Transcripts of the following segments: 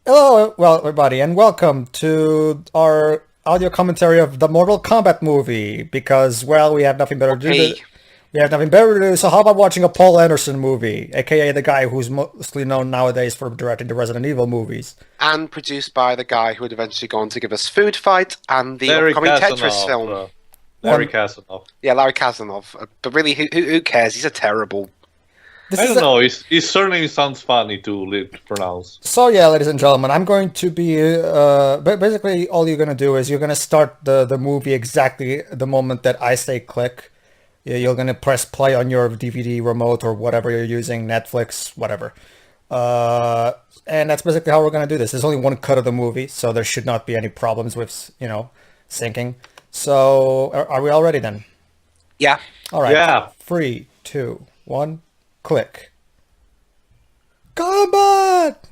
Hello, well, everybody, and welcome to our audio commentary of the Mortal Kombat movie. Because, well, we have nothing better to do. Hey, We have nothing better to do. So, how about watching a Paul Anderson movie, aka the guy who's mostly known nowadays for directing the Resident Evil movies? and produced by the guy who would eventually go on to give us Food Fight and the Larry upcoming Tetris Kasanoff. film. Larry One- Kasanoff. Yeah, Larry Kasanoff. But really, who cares? He's a terrible. This I is don't know. His surname sounds funny to pronounce. So yeah, ladies and gentlemen, I'm going to be basically all you're gonna do is you're gonna start the movie exactly the moment that I say click. You're gonna press play on your DVD remote or whatever you're using, Netflix, whatever. And that's basically how we're gonna do this. There's only one cut of the movie, so there should not be any problems with syncing. So are we all ready then? Yeah. All right. Yeah. 3, 2, 1, click. Combat.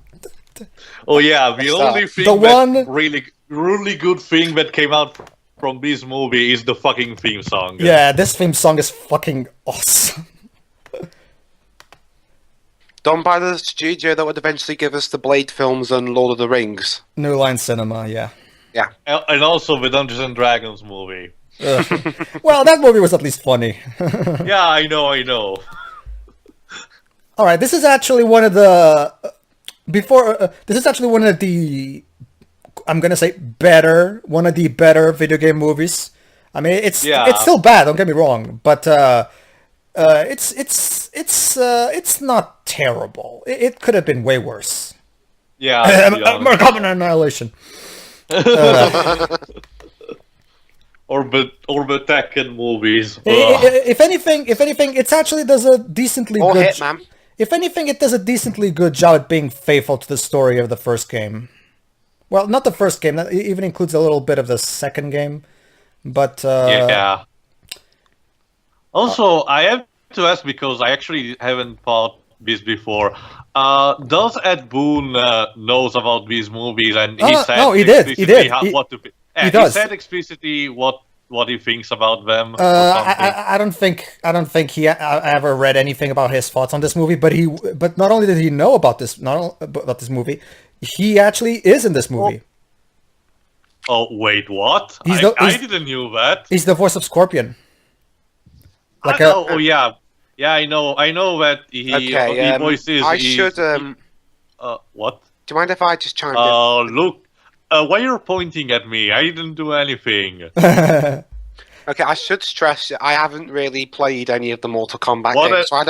Oh yeah, the What's only that? thing The one- really good thing that came out from this movie is the fucking theme song. Yeah, this theme song is fucking awesome. Done by the studio that would eventually give us the Blade films and Lord of the Rings. New Line Cinema, yeah. Yeah. And also the Dungeons and Dragons movie. Well, that movie was at least funny. Yeah, I know. All right, this is actually one of the this is actually one of the I'm gonna say one of the better video game movies. I mean, it's still bad. Don't get me wrong, but it's not terrible. It could have been way worse. Yeah. to be honest. Common Annihilation. Or the Tekken movies. If anything, it actually does a decently Or good. Hitman. If anything, it does a decently good job at being faithful to the story of the first game. Well, not the first game. That even includes a little bit of the second game. But Yeah. Also, I have to ask because I actually haven't thought this before. Does Ed Boon knows about these movies and he said no, he did. explicitly what to he does. said explicitly what he thinks about them. Or something. I don't think he ever read anything about his thoughts on this movie. But not only did he know about this, about this movie, he actually is in this movie. Oh wait, what? He's I didn't knew that. He's the voice of Scorpion. Oh yeah, I know that he Okay, voices. I should. What? Do you mind if I just chime in? Look. Why you're pointing at me? I didn't do anything. Okay, I should stress that I haven't really played any of the Mortal Kombat What games, so I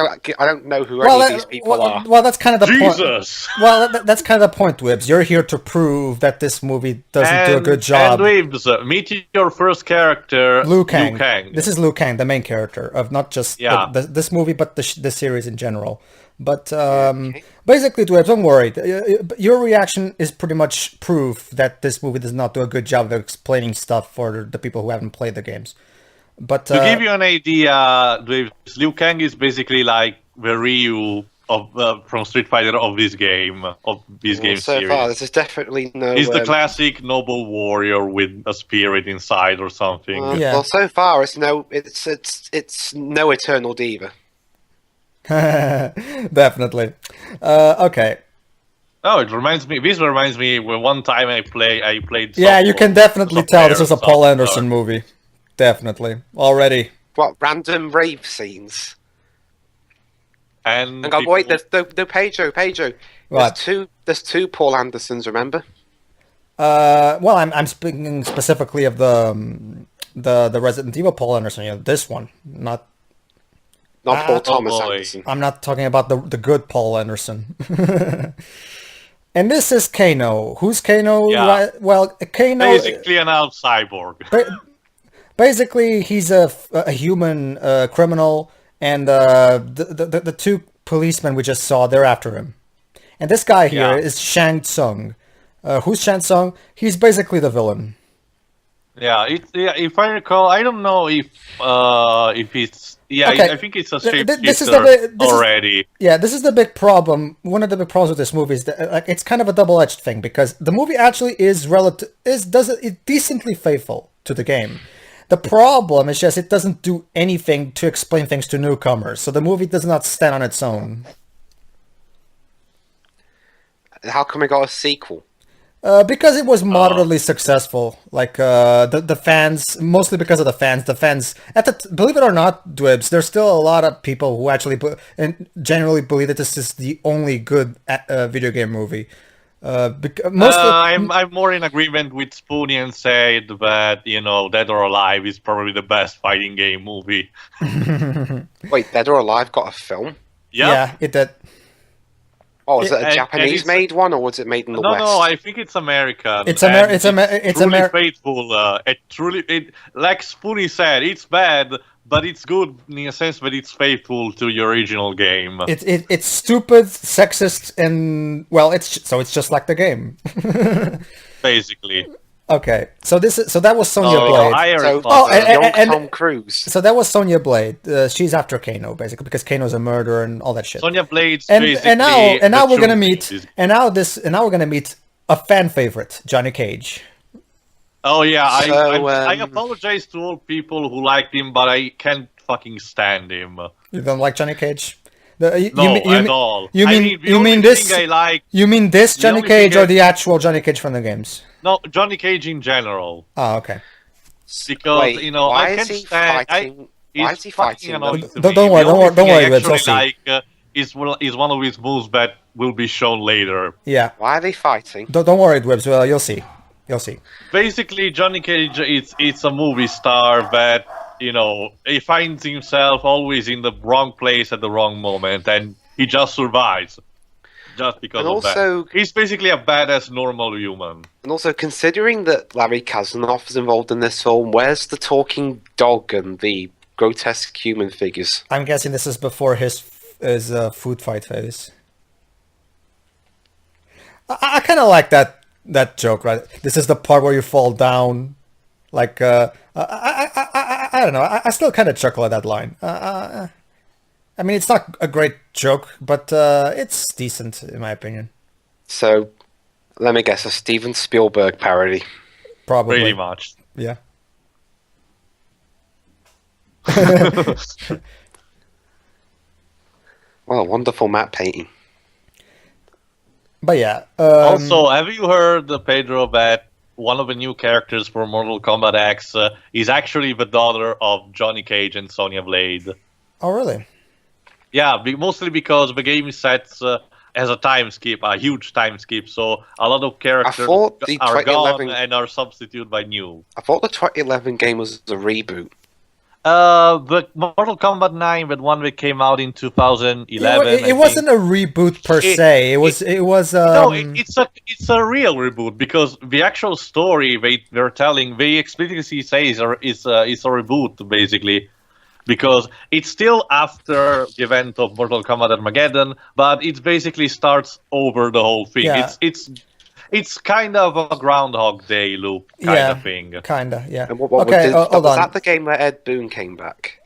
don't know who any of these people are. Well, that's kind of the point. Jesus. Well, that's kind of the point, Wibbs. You're here to prove that this movie doesn't do a good job. And Wibbs, meet your first character, Liu Kang. Liu Kang. This is Liu Kang, the main character of not just this movie, but the series in general. But basically, Dwebs, don't worry. Your reaction is pretty much proof that this movie does not do a good job of explaining stuff for the people who haven't played the games. But To give you an idea, Liu Kang is basically like the Ryu of from Street Fighter of this game So series. far, this is definitely no. He's the classic noble warrior with a spirit inside or something. Yeah. Well, so far it's no Eternal Diva. definitely. Okay. Oh, it reminds me. This reminds me. When one time I played. Yeah, some- you can definitely some tell this was a players, Paul some- Anderson movie. Definitely. Already. What random rave scenes? And And God, wait, people- there's no Pedro. What? There's two Paul Andersons. Remember? Well, I'm speaking specifically of the Resident Evil Paul Anderson. This one, not. Not Paul Thomas boy. Anderson. I'm not talking about the good Paul Anderson. And this is Kano. Who's Kano? Yeah. Well, Kano. basically an out cyborg. Basically, he's a human criminal, and the two policemen we just saw, they're after him. And this guy here is Shang Tsung. Who's Shang Tsung? He's basically the villain. Yeah, if I recall, I don't know if it's Okay. I think it's a This is shapeshifter this is- already. Yeah, this is the big problem. One of the big problems with this movie is that it's kind of a double-edged thing because the movie actually is decently faithful to the game. The problem is just it doesn't do anything to explain things to newcomers, so the movie does not stand on its own. How come we got a sequel? Because it was moderately successful. Like the fans, mostly because of the fans. The fans, believe it or not, Dwibs, there's still a lot of people who actually and generally believe that this is the only good video game movie. Mostly, I'm more in agreement with Spoonie and said that Dead or Alive is probably the best fighting game movie. Wait, Dead or Alive got a film? yeah, it did. Oh, is it a Japanese-made one, or was it made in the West? No, I think it's American. It's truly faithful. Like Spoonie said, it's bad, but it's good in a sense that it's faithful to the original game. It's stupid, sexist, and well, it's just like the game. Basically. Okay, so that was Sonya Blade. And Tom Cruise. So that was Sonya Blade. She's after Kano, basically, because Kano's a murderer and all that shit. Sonya Blade's and now we're gonna meet a fan favorite, Johnny Cage. Oh yeah, I apologize to all people who liked him, but I can't fucking stand him. You don't like Johnny Cage? At all. You mean this Johnny Cage or the actual Johnny Cage from the games? No, Johnny Cage in general. Oh, okay. Because I can't stand. Why is he fighting? Don't worry, Webs. I'll see. Is one of his moves that will be shown later. Yeah. Why are they fighting? Don't worry, Webs. Well, you'll see. Basically, Johnny Cage, it's a movie star that he finds himself always in the wrong place at the wrong moment, and he just survives. Just because of that. He's basically a badass normal human. And also, considering that Larry Kasanoff is involved in this film, where's the talking dog and the grotesque human figures? I'm guessing this is before his food fight phase. I kind of like that joke, right? This is the part where you fall down. Like, I don't know. I still kind of chuckle at that line. I mean, it's not a great joke, but it's decent, in my opinion. So, let me guess, a Steven Spielberg parody. Probably. Pretty much. Yeah. Well, wonderful matte painting. But yeah. Also, have you heard, Pedro, that one of the new characters for Mortal Kombat X is actually the daughter of Johnny Cage and Sonya Blade? Oh, really? Yeah, mostly because the game sets as a time skip, a huge time skip, so a lot of characters are gone and are substituted by new. I thought the 2011 game was a reboot. The Mortal Kombat 9, the one that came out in 2011. It wasn't a reboot per se. It was. No, it's a real reboot because the actual story they're telling, they explicitly say is a reboot basically. Because it's still after the event of Mortal Kombat Armageddon, but it basically starts over the whole thing. Yeah. It's kind of a Groundhog Day loop kind of thing. Kinda, yeah. And what okay, hold was on. that the game where Ed Boon came back?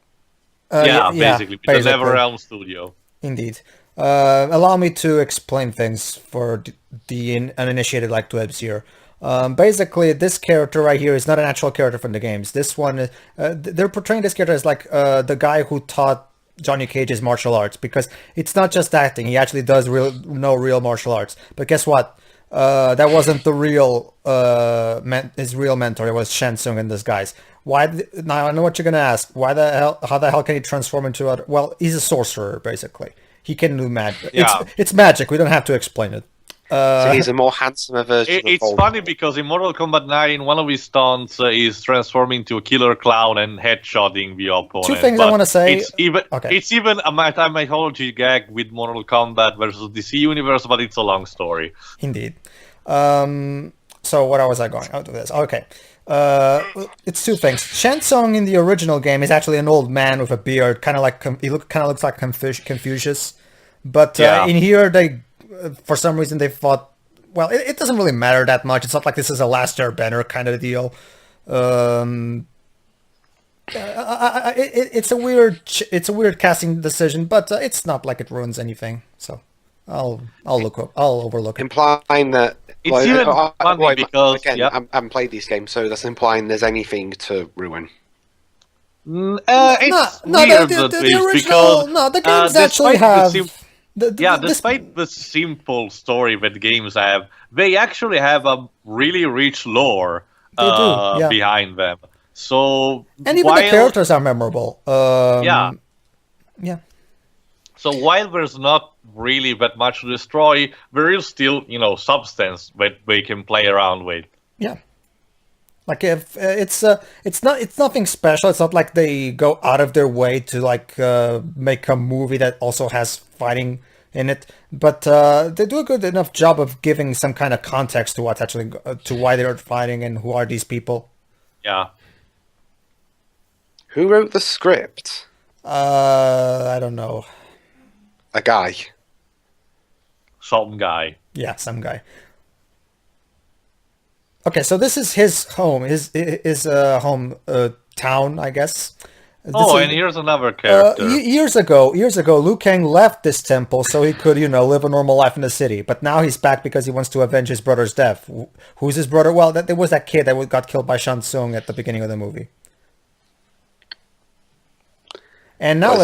Basically. The NetherRealm studio. Indeed. Allow me to explain things for the uninitiated like Dwebs here. Basically, this character right here is not an actual character from the games. This one, they're portraying this character as like the guy who taught Johnny Cage's martial arts, because it's not just acting. He actually does know real martial arts. But guess what? That wasn't the real his real mentor. It was Shang Tsung in disguise. Now I know what you're gonna ask. How the hell can he transform into other? Well, he's a sorcerer basically. He can do magic. Yeah. It's magic. We don't have to explain it. So he's a more handsomer version. It's funny because in Mortal Kombat 9, one of his stunts is transforming to a killer clown and headshotting the opponent. Two things I want to say. It's even a mythology gag with Mortal Kombat versus DC Universe, but it's a long story. Indeed. So where was I going out of this? Okay. It's two things. Shang Tsung in the original game is actually an old man with a beard, kind of looks like Confucius. But in here they, for some reason, they thought, well, it doesn't really matter that much. It's not like this is a Last Airbender kind of deal. It's a weird casting decision, but it's not like it ruins anything. So I'll overlook it. Implying that it's even funny because again, I haven't played these games, so that's implying there's anything to ruin. It's weird the original, because the games actually have. Despite the simple story that games have, they actually have a really rich lore behind them. So and even the characters are memorable. Yeah. So while there's not really that much to destroy, there is still, substance that they can play around with. Yeah. Like if it's nothing special. It's not like they go out of their way to make a movie that also has fighting in it. But they do a good enough job of giving some kind of context to what's actually to why they're fighting and who are these people. Yeah. Who wrote the script? I don't know. A guy. Some guy. Yeah, some guy. Okay, so this is his home, his home town, I guess. And here's another character. Years ago, Liu Kang left this temple so he could, live a normal life in the city. But now he's back because he wants to avenge his brother's death. Who's his brother? Well, there was that kid that got killed by Shang Tsung at the beginning of the movie. And now,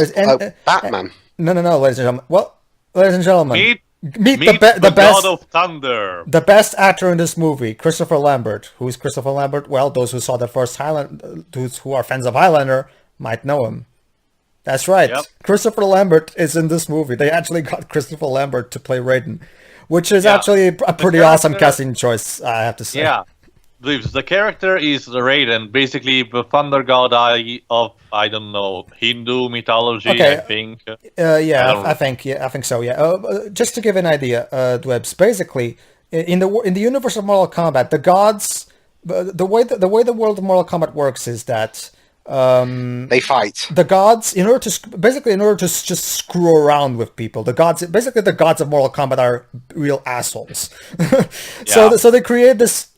Batman. No, ladies and gentlemen. Well, ladies and gentlemen, meet the best God of Thunder, the best actor in this movie, Christopher Lambert. Who is Christopher Lambert? Well, those who saw the first those who are fans of Highlander might know him. That's right. Yep. Christopher Lambert is in this movie. They actually got Christopher Lambert to play Raiden, which is actually a pretty awesome casting choice, I have to say. Yeah. The character is Raiden, basically the thunder god of, I don't know, Hindu mythology, I think. I think so, yeah. Just to give an idea, dwebs, basically, in the universe of Mortal Kombat, the gods, the way the world of Mortal Kombat works is that they fight. The gods, in order to just screw around with people, the gods of Mortal Kombat are real assholes. So they create this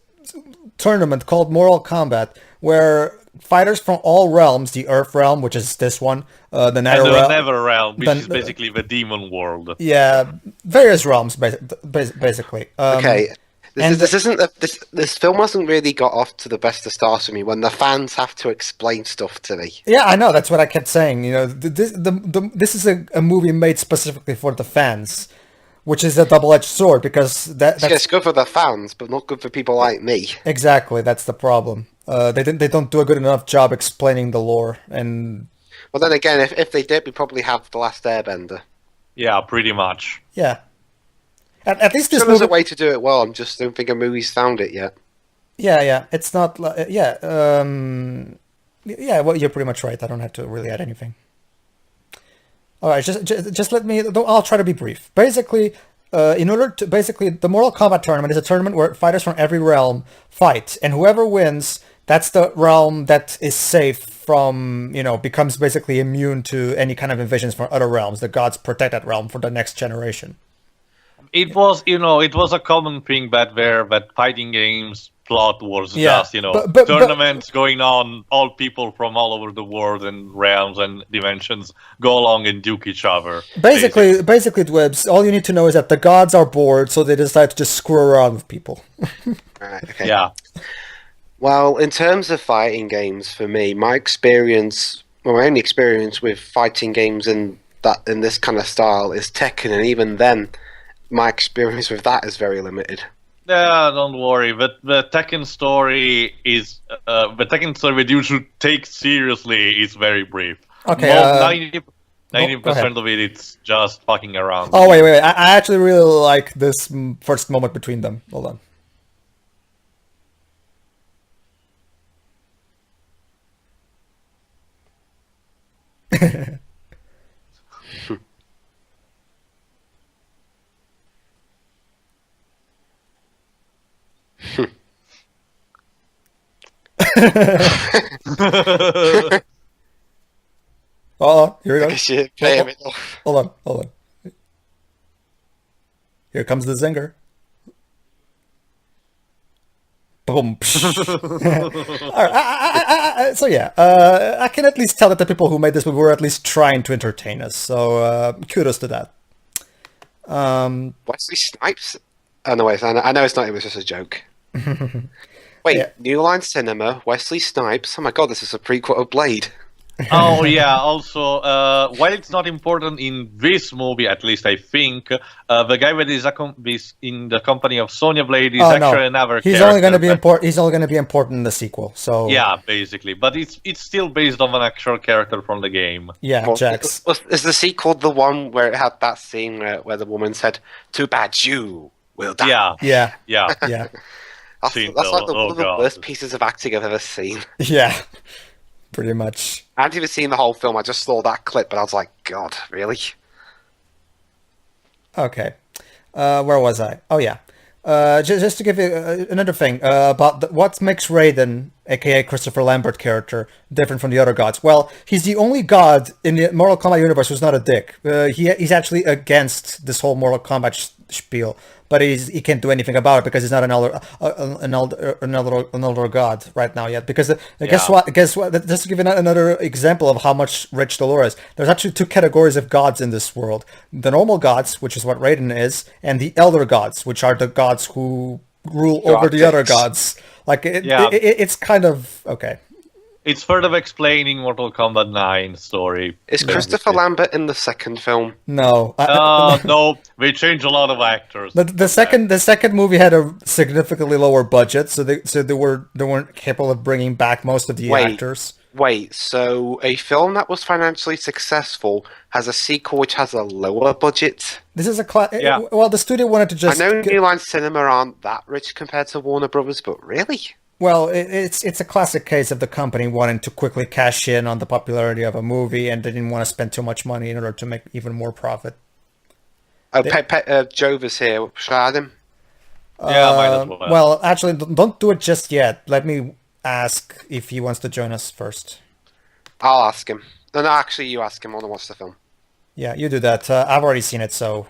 tournament called Mortal Kombat, where fighters from all realms, the Earth realm, which is this one, the Nether realm, which is basically the demon world. Yeah, various realms, basically. Okay, this film hasn't really got off to the best of starts for me when the fans have to explain stuff to me. Yeah, I know. That's what I kept saying. This is a movie made specifically for the fans. Which is a double-edged sword, because that's good for the fans, but not good for people like me. Exactly, that's the problem. They don't do a good enough job explaining the lore, and well, then again, if they did, we probably have The Last Airbender. Yeah, pretty much. Yeah. At least this there's a way to do it well. I just don't think a movie's found it yet. Yeah. It's not. Well, you're pretty much right. I don't have to really add anything. All right, just let me. I'll try to be brief. Basically, the Mortal Kombat tournament is a tournament where fighters from every realm fight, and whoever wins, that's the realm that is safe from, becomes basically immune to any kind of invasions from other realms. The gods protect that realm for the next generation. It was a common thing that fighting games plot was just, tournaments going on, all people from all over the world and realms and dimensions go along and duke each other. Basically, Dwebs, all you need to know is that the gods are bored, so they decide to just screw around with people. Right, okay. Yeah. Well, in terms of fighting games, for me, my only experience with fighting games in this kind of style is Tekken, and even then, my experience with that is very limited. Yeah, don't worry. But the Tekken story that you should take seriously is very brief. Okay. 90% of it's just fucking around. Oh wait! I actually really like this first moment between them. Hold on. Oh, here we go. Hold on. Here comes the zinger. Boom. Alright, so yeah, I can at least tell that the people who made this movie were at least trying to entertain us. So kudos to that. Wesley Snipes? Oh no, wait, I know it's not. It was just a joke. Wait, yeah. New Line Cinema, Wesley Snipes. Oh my god, this is a prequel of Blade. Oh yeah. Also, while it's not important in this movie, at least I think, the guy that is in the company of Sonya Blade is Oh actually no, another he's character. only going to be But important. He's only going to be important in the sequel. So yeah, basically, but it's still based on an actual character from the game. yeah, Well, Jax. is the sequel the one where it had that scene where the woman said, "Too bad you will die"? Yeah, Yeah, yeah. yeah, That's like one Oh of the god. worst pieces of acting I've ever seen. yeah. Pretty much. I hadn't even seen the whole film. I just saw that clip, but I was like, God, really? Okay. Where was I? Oh yeah. Just to give you another thing about what makes Raiden, aka Christopher Lambert character, different from the other gods. Well, he's the only god in the Mortal Kombat universe who's not a dick. He's actually against this whole Mortal Kombat spiel, but he can't do anything about it because he's not an elder god right now yet. Because guess what? Just to give you another example of how much rich the lore is. There's actually two categories of gods in this world: the normal gods, which is what Raiden is, and the elder gods, which are the gods who rule over the other gods. Like it's kind of okay. It's further explaining Mortal Kombat 9 story. Is Christopher Lambert in the second film? No. No, they changed a lot of actors. The second movie had a significantly lower budget, so they weren't capable of bringing back most of the actors. Wait, so a film that was financially successful has a sequel which has a lower budget? This is well, the studio wanted to just. I know New Line Cinema aren't that rich compared to Warner Brothers, but really? Well, it's a classic case of the company wanting to quickly cash in on the popularity of a movie, and they didn't want to spend too much money in order to make even more profit. Oh, Jover's here. Should I add him? Yeah, might as well. Well, actually, don't do it just yet. Let me ask if he wants to join us first. I'll ask him. No, actually, you ask him. I want to watch the film. Yeah, you do that. I've already seen it, so...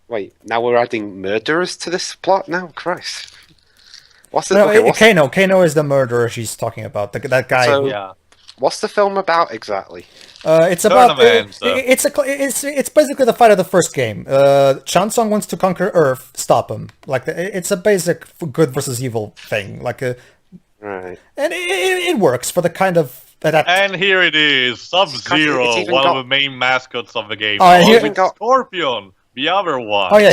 Wait, now we're adding murderers to this plot now? Christ. What's the... No, okay, Kano is the murderer she's talking about. That guy. So, yeah. What's the film about exactly? It's about Tournament, it's basically the fight of the first game. Chansung wants to conquer Earth, stop him. Like it's a basic good versus evil thing. Like Right. and it works for the kind of And here it is, Sub-Zero, It's even one got- of the main mascots of the game. Oh, and Oh, here- it's Scorpion, the other one. Oh yeah,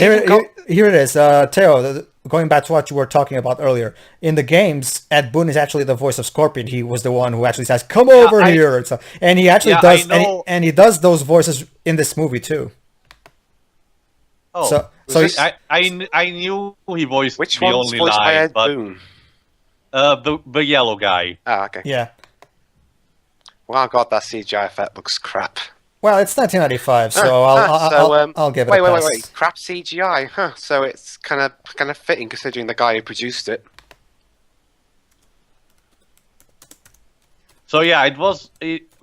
here it is. Theo, going back to what you were talking about earlier, in the games, Ed Boon is actually the voice of Scorpion. He was the one who actually says, "Come over here," and he actually does, and he does those voices in this movie too. Oh, so I knew he voiced Which the one's only voiced by line, Ed but Boon? the yellow guy. Oh, okay. yeah. Well, God, that CGI effect looks crap. Well, it's 1995, so I'll give it a pass. Wait. Crap CGI, huh? So it's kind of fitting considering the guy who produced it. So yeah,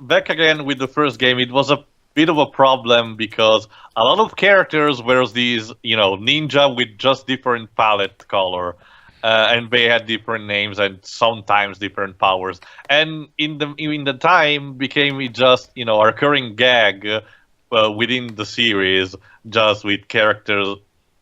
back again with the first game. It was a bit of a problem because a lot of characters were these, ninja with just different palette color, and they had different names and sometimes different powers. And in the time became just a recurring gag within the series, just with characters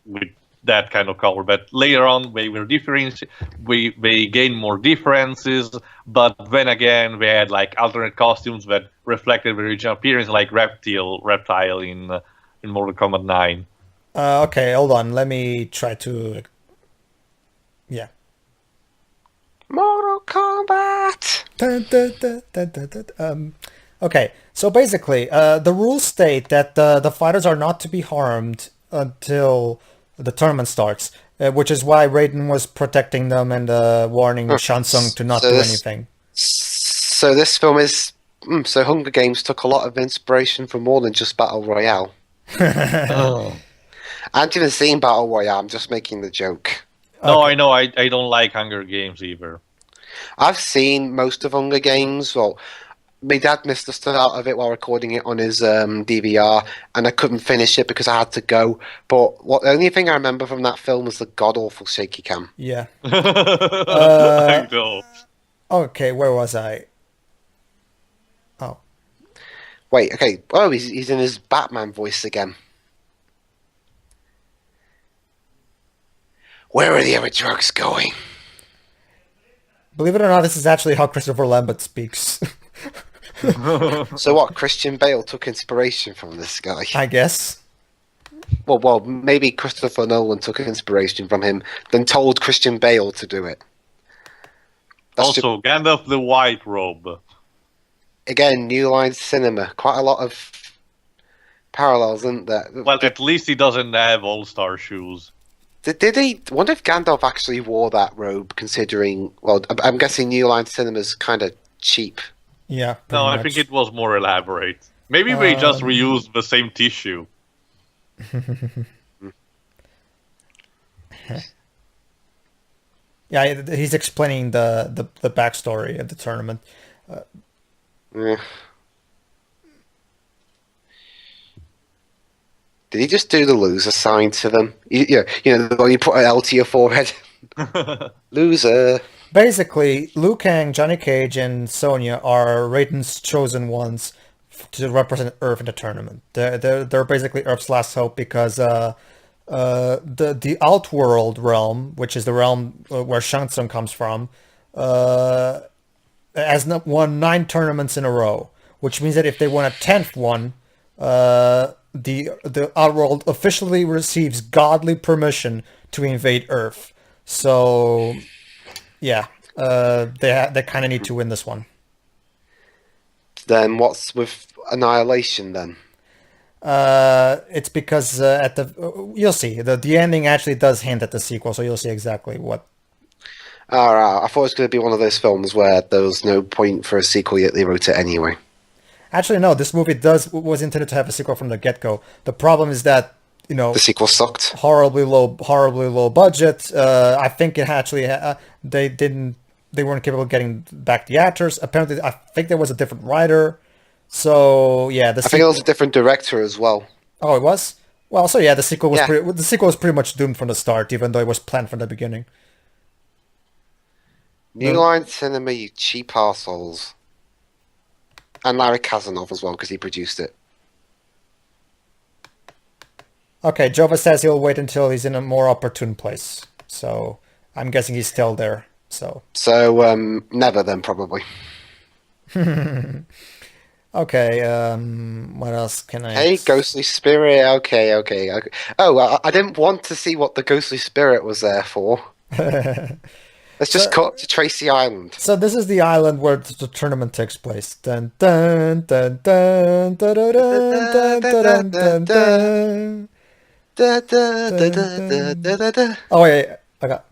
with that kind of color. But later on, they were different. They gained more differences. But then again, they had like alternate costumes that reflected the original appearance, like reptile in Mortal Kombat 9. Okay, hold on. Let me try to. Yeah. Mortal Kombat. Okay, so basically, the rules state that the fighters are not to be harmed until the tournament starts, which is why Raiden was protecting them and warning Shansung to not do anything. So this film is... so Hunger Games took a lot of inspiration from more than just Battle Royale. Oh. I haven't even seen Battle Royale, I'm just making the joke. No, I know. I don't like Hunger Games either. I've seen most of Hunger Games. Well, my dad missed the start of it while recording it on his DVR, and I couldn't finish it because I had to go. But the only thing I remember from that film was the god-awful shaky cam. Yeah. I know. Okay, where was I? Oh. Wait, okay. Oh, he's in his Batman voice again. Where are the other drugs going? Believe it or not, this is actually how Christopher Lambert speaks. So what? Christian Bale took inspiration from this guy. I guess. Well, maybe Christopher Nolan took inspiration from him, then told Christian Bale to do it. That's Also, Gandalf the White Robe. again, New Line Cinema. Quite a lot of parallels, isn't there? Well, at least he doesn't have all-star shoes. Did he? I wonder if Gandalf actually wore that robe, considering. Well, I'm guessing New Line Cinema's kind of cheap. Yeah. No, I pretty think much. it was more elaborate. Maybe they just reused the same tissue. Yeah, he's explaining the backstory of the tournament. Yeah. Did he just do the loser sign to them? You know, when you put an L to your forehead. Loser. Basically, Liu Kang, Johnny Cage, and Sonya are Raiden's chosen ones to represent Earth in the tournament. They're basically Earth's last hope because the Outworld realm, which is the realm where Shang Tsung comes from, has won 9 tournaments in a row, which means that if they won a 10th one, the Outworld officially receives godly permission to invade Earth. So, yeah, they kind of need to win this one. Then what's with Annihilation then? It's because you'll see the ending actually does hint at the sequel, so you'll see exactly what. Alright, I thought it was going to be one of those films where there was no point for a sequel, yet they wrote it anyway. Actually, no. This movie was intended to have a sequel from the get-go. The problem is that The sequel sucked. horribly low budget. I think it actually they weren't capable of getting back the actors. Apparently, I think there was a different writer. So yeah, I think it was a different director as well. Oh, it was. Well, so yeah, the sequel was Yeah. the sequel was pretty much doomed from the start, even though it was planned from the beginning. New No. Line Cinema, you cheap arseholes. And Larry Kasanoff as well, because he produced it. Okay, Jova says he'll wait until he's in a more opportune place. So I'm guessing he's still there. So So, never then, probably. okay, what else can I? Hey, Ghostly Spirit, okay. Oh, I didn't want to see what the Ghostly Spirit was there for. Let's just cut to Tracy Island. So this is the island where the tournament takes place. Dun dun dun dun dun dun dun dun dun dun. Da, da, da, da, da, da, da. Oh wait, I got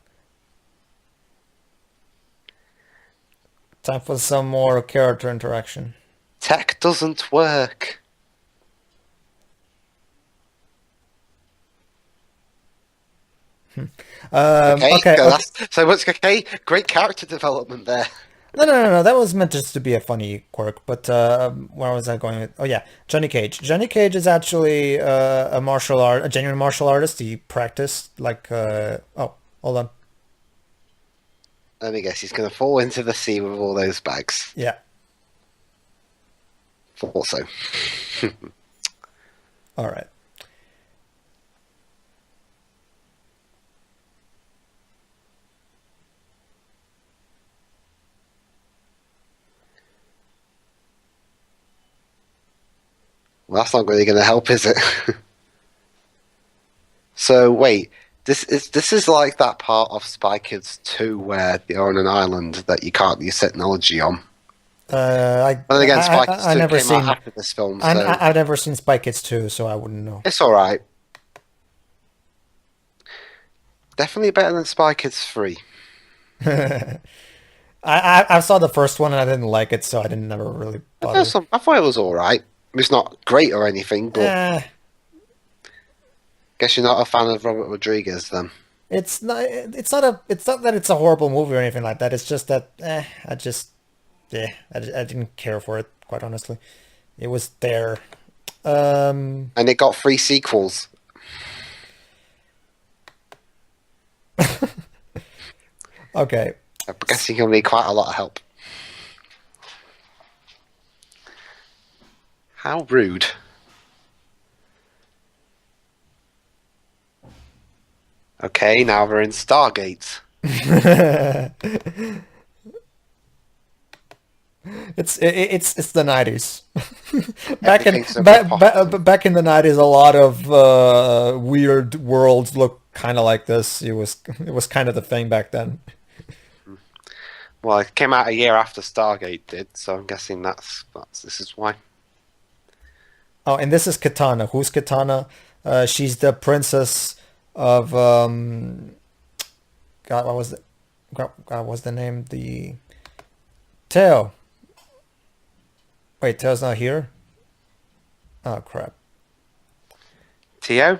time for some more character interaction. Tech doesn't work. Okay. So what's okay? Great character development there. No. That was meant just to be a funny quirk. But where was I going? Oh yeah, Johnny Cage. Johnny Cage is actually a genuine martial artist. He practiced like. Oh, hold on. Let me guess, he's going to fall into the sea with all those bags. Yeah. Thought so. All right. Well, that's not really going to help, is it? So wait, this is like that part of Spy Kids 2 where they're on an island that you can't use technology on. Well, Well, again, Spy Kids 2 I never came seen. out after this film, so I've never seen Spy Kids 2, so I wouldn't know. it's all right. Definitely better than Spy Kids 3. I saw the first one and I didn't like it, so I didn't never really bother. I thought it was all right. It's not great or anything, but guess you're not a fan of Robert Rodriguez then. It's not that it's a horrible movie or anything like that. It's just that I didn't care for it, quite honestly. It was there. And it got 3 sequels. Okay. I'm guessing you'll need quite a lot of help. How rude. Okay, now we're in Stargate. It's the 90s. Everything's so preposterous. Back in the 90s, a lot of weird worlds look kind of like this. It was kind of the thing back then. Well, it came out a year after Stargate did, so I'm guessing this is why. Oh, and this is Katana. Who's Katana? She's the princess of God. What was the name? The Teo. Wait, Teo's not here. Oh crap. Tio?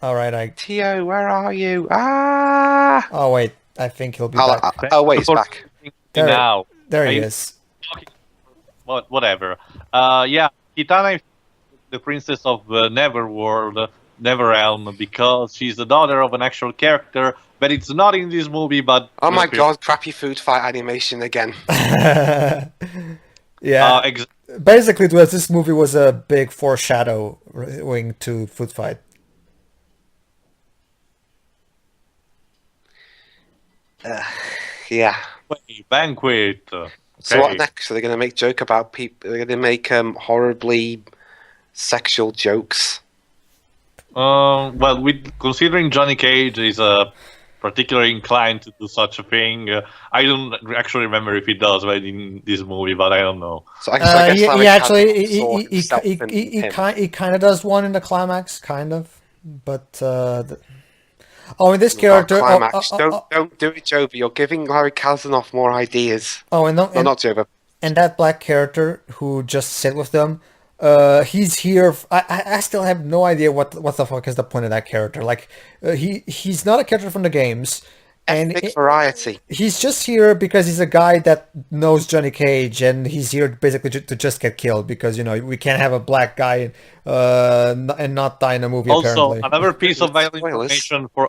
All right, Tio, where are you? Ah! Oh wait, I think he'll be back. Wait, he's back. There, Now. there he I- is. Whatever. Yeah, Kitana is the princess of Neverworld, Neverrealm, because she's the daughter of an actual character, but it's not in this movie. But Oh my god, crappy food fight animation again. Yeah. Basically, this movie was a big foreshadowing to Food Fight. Yeah. Banquet. So what next? Are they going to make joke about people? They're going to make horribly sexual jokes. Well, considering Johnny Cage is particularly inclined to do such a thing, I don't actually remember if he does in this movie, but I don't know. So I guess He Sonic actually has saw himself in him. he kind of does one in the climax, kind of. But in this character, Climax. Don't do it, Joby. You're giving Larry Kasanoff more ideas. and Not Joby. and that black character who just sit with them, he's here. I still have no idea what the fuck is the point of that character. Like, he's not a character from the games, and Big variety. he's just here because he's a guy that knows Johnny Cage, and he's here basically to just get killed because we can't have a black guy and not die in a movie. Also, apparently, another piece of vital Spoilers. information for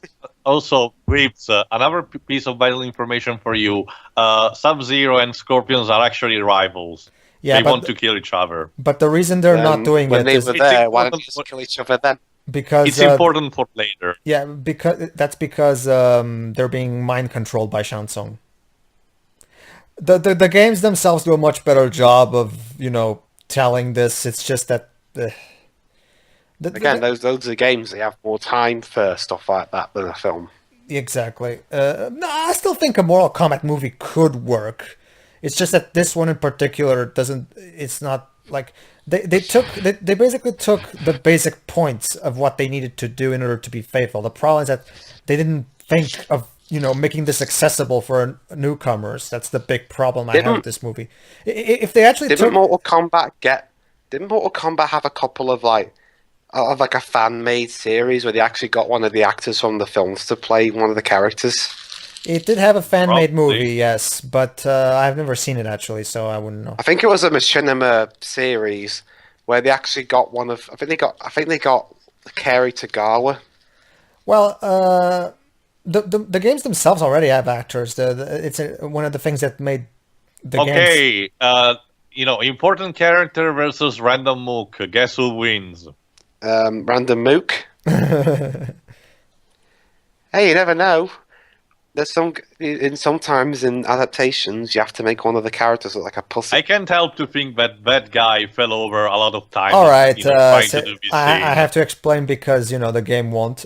Grips. Another piece of vital information for you. Sub-Zero and Scorpions are actually rivals. yeah, They but want to kill each other. but the reason they're not doing when it they is were there, why important don't you just for- kill each other then? because It's important for later. yeah, because they're being mind controlled by Shang Tsung. The games themselves do a much better job of telling this. It's just that Again, those are games that have more time for stuff like that than a film. exactly. No, I still think a Mortal Kombat movie could work. It's just that this one in particular doesn't. It's not like they basically took the basic points of what they needed to do in order to be faithful. The problem is that they didn't think of making this accessible for newcomers. That's the big problem I have with this movie. If they actually Didn't took Mortal Kombat have a couple of like a fan-made series where they actually got one of the actors from the films to play one of the characters? it did have a fan-made Probably. movie, yes, but I've never seen it actually, so I wouldn't know. I think it was a machinima series where they actually got one of. I think they got Kerry Tagawa. Well, the games themselves already have actors. It's one of the things that made the games. Okay, important character versus random mook. Guess who wins? Random Mook. Hey, you never know. There's sometimes in adaptations you have to make one of the characters look like a pussy. I can't help to think that guy fell over a lot of times. All right, trying so to do his I thing. have to explain because the game won't.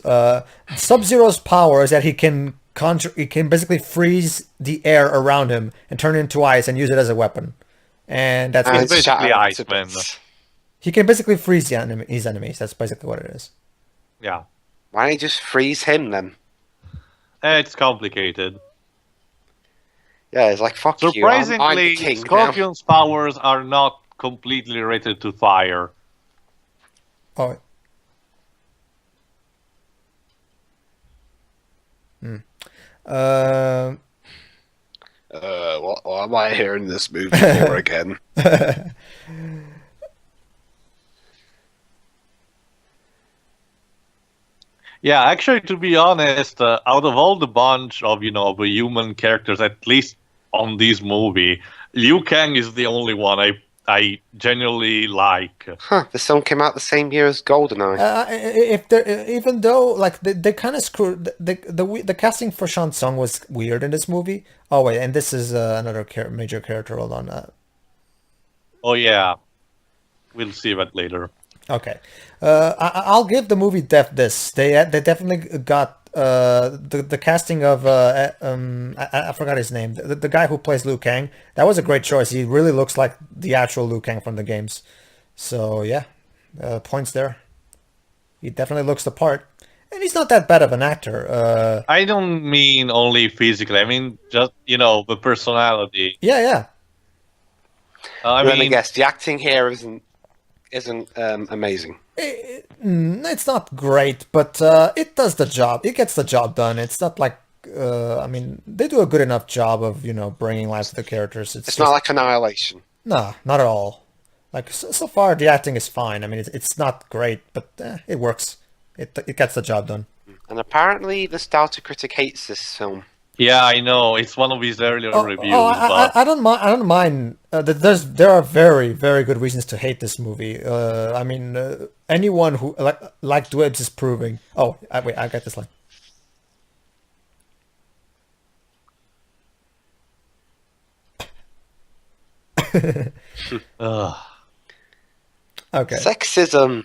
Sub-Zero's power is that he can basically freeze the air around him and turn it into ice and use it as a weapon, and that's It's it. basically shatter Iceman. to bits. He can basically freeze his enemies. That's basically what it is. Yeah, Why don't you just freeze him then? it's complicated. Yeah, it's like fuck you. I'm the Surprisingly, king now. Scorpion's powers are not completely related to fire. Oh. What am I hearing this movie for again? Yeah, actually, to be honest, out of all the bunch of of human characters, at least on this movie, Liu Kang is the only one I genuinely like. Huh, this film came out the same year as GoldenEye. If they even though like they kind of screwed the casting for Shang Tsung was weird in this movie. Oh wait, and this is another major character. Hold on. Oh yeah, we'll see that later. Okay, I'll give the movie this. They definitely got the casting of I forgot his name. The guy who plays Liu Kang. That was a great choice. He really looks like the actual Liu Kang from the games. So yeah, points there. He definitely looks the part, and he's not that bad of an actor. I don't mean only physically. I mean just the personality. Yeah. I Let me mean, guess, the acting here isn't amazing. It's not great, but it does the job. It gets the job done. It's not like I mean, they do a good enough job of bringing life to the characters. It's just, not like Annihilation. nah, not at all. Like so far, the acting is fine. I mean, it's not great, but it works. It gets the job done. And apparently, the Stouter critic hates this film. yeah, I know it's one of his earlier reviews, but I don't mind. I don't mind. There are very very good reasons to hate this movie. I mean, anyone who like Dwebs is proving. Oh, wait, I got this line. Ugh. Okay. Sexism.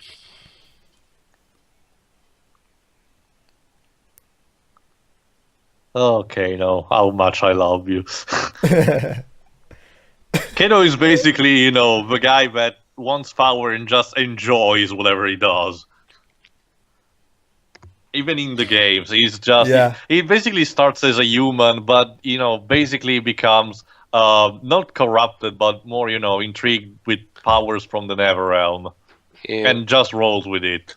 Okay, no, how much I love you. Kano is basically, the guy that wants power and just enjoys whatever he does. Even in the games, he's just he basically starts as a human, but basically becomes not corrupted, but more intrigued with powers from the Netherrealm, and just rolls with it.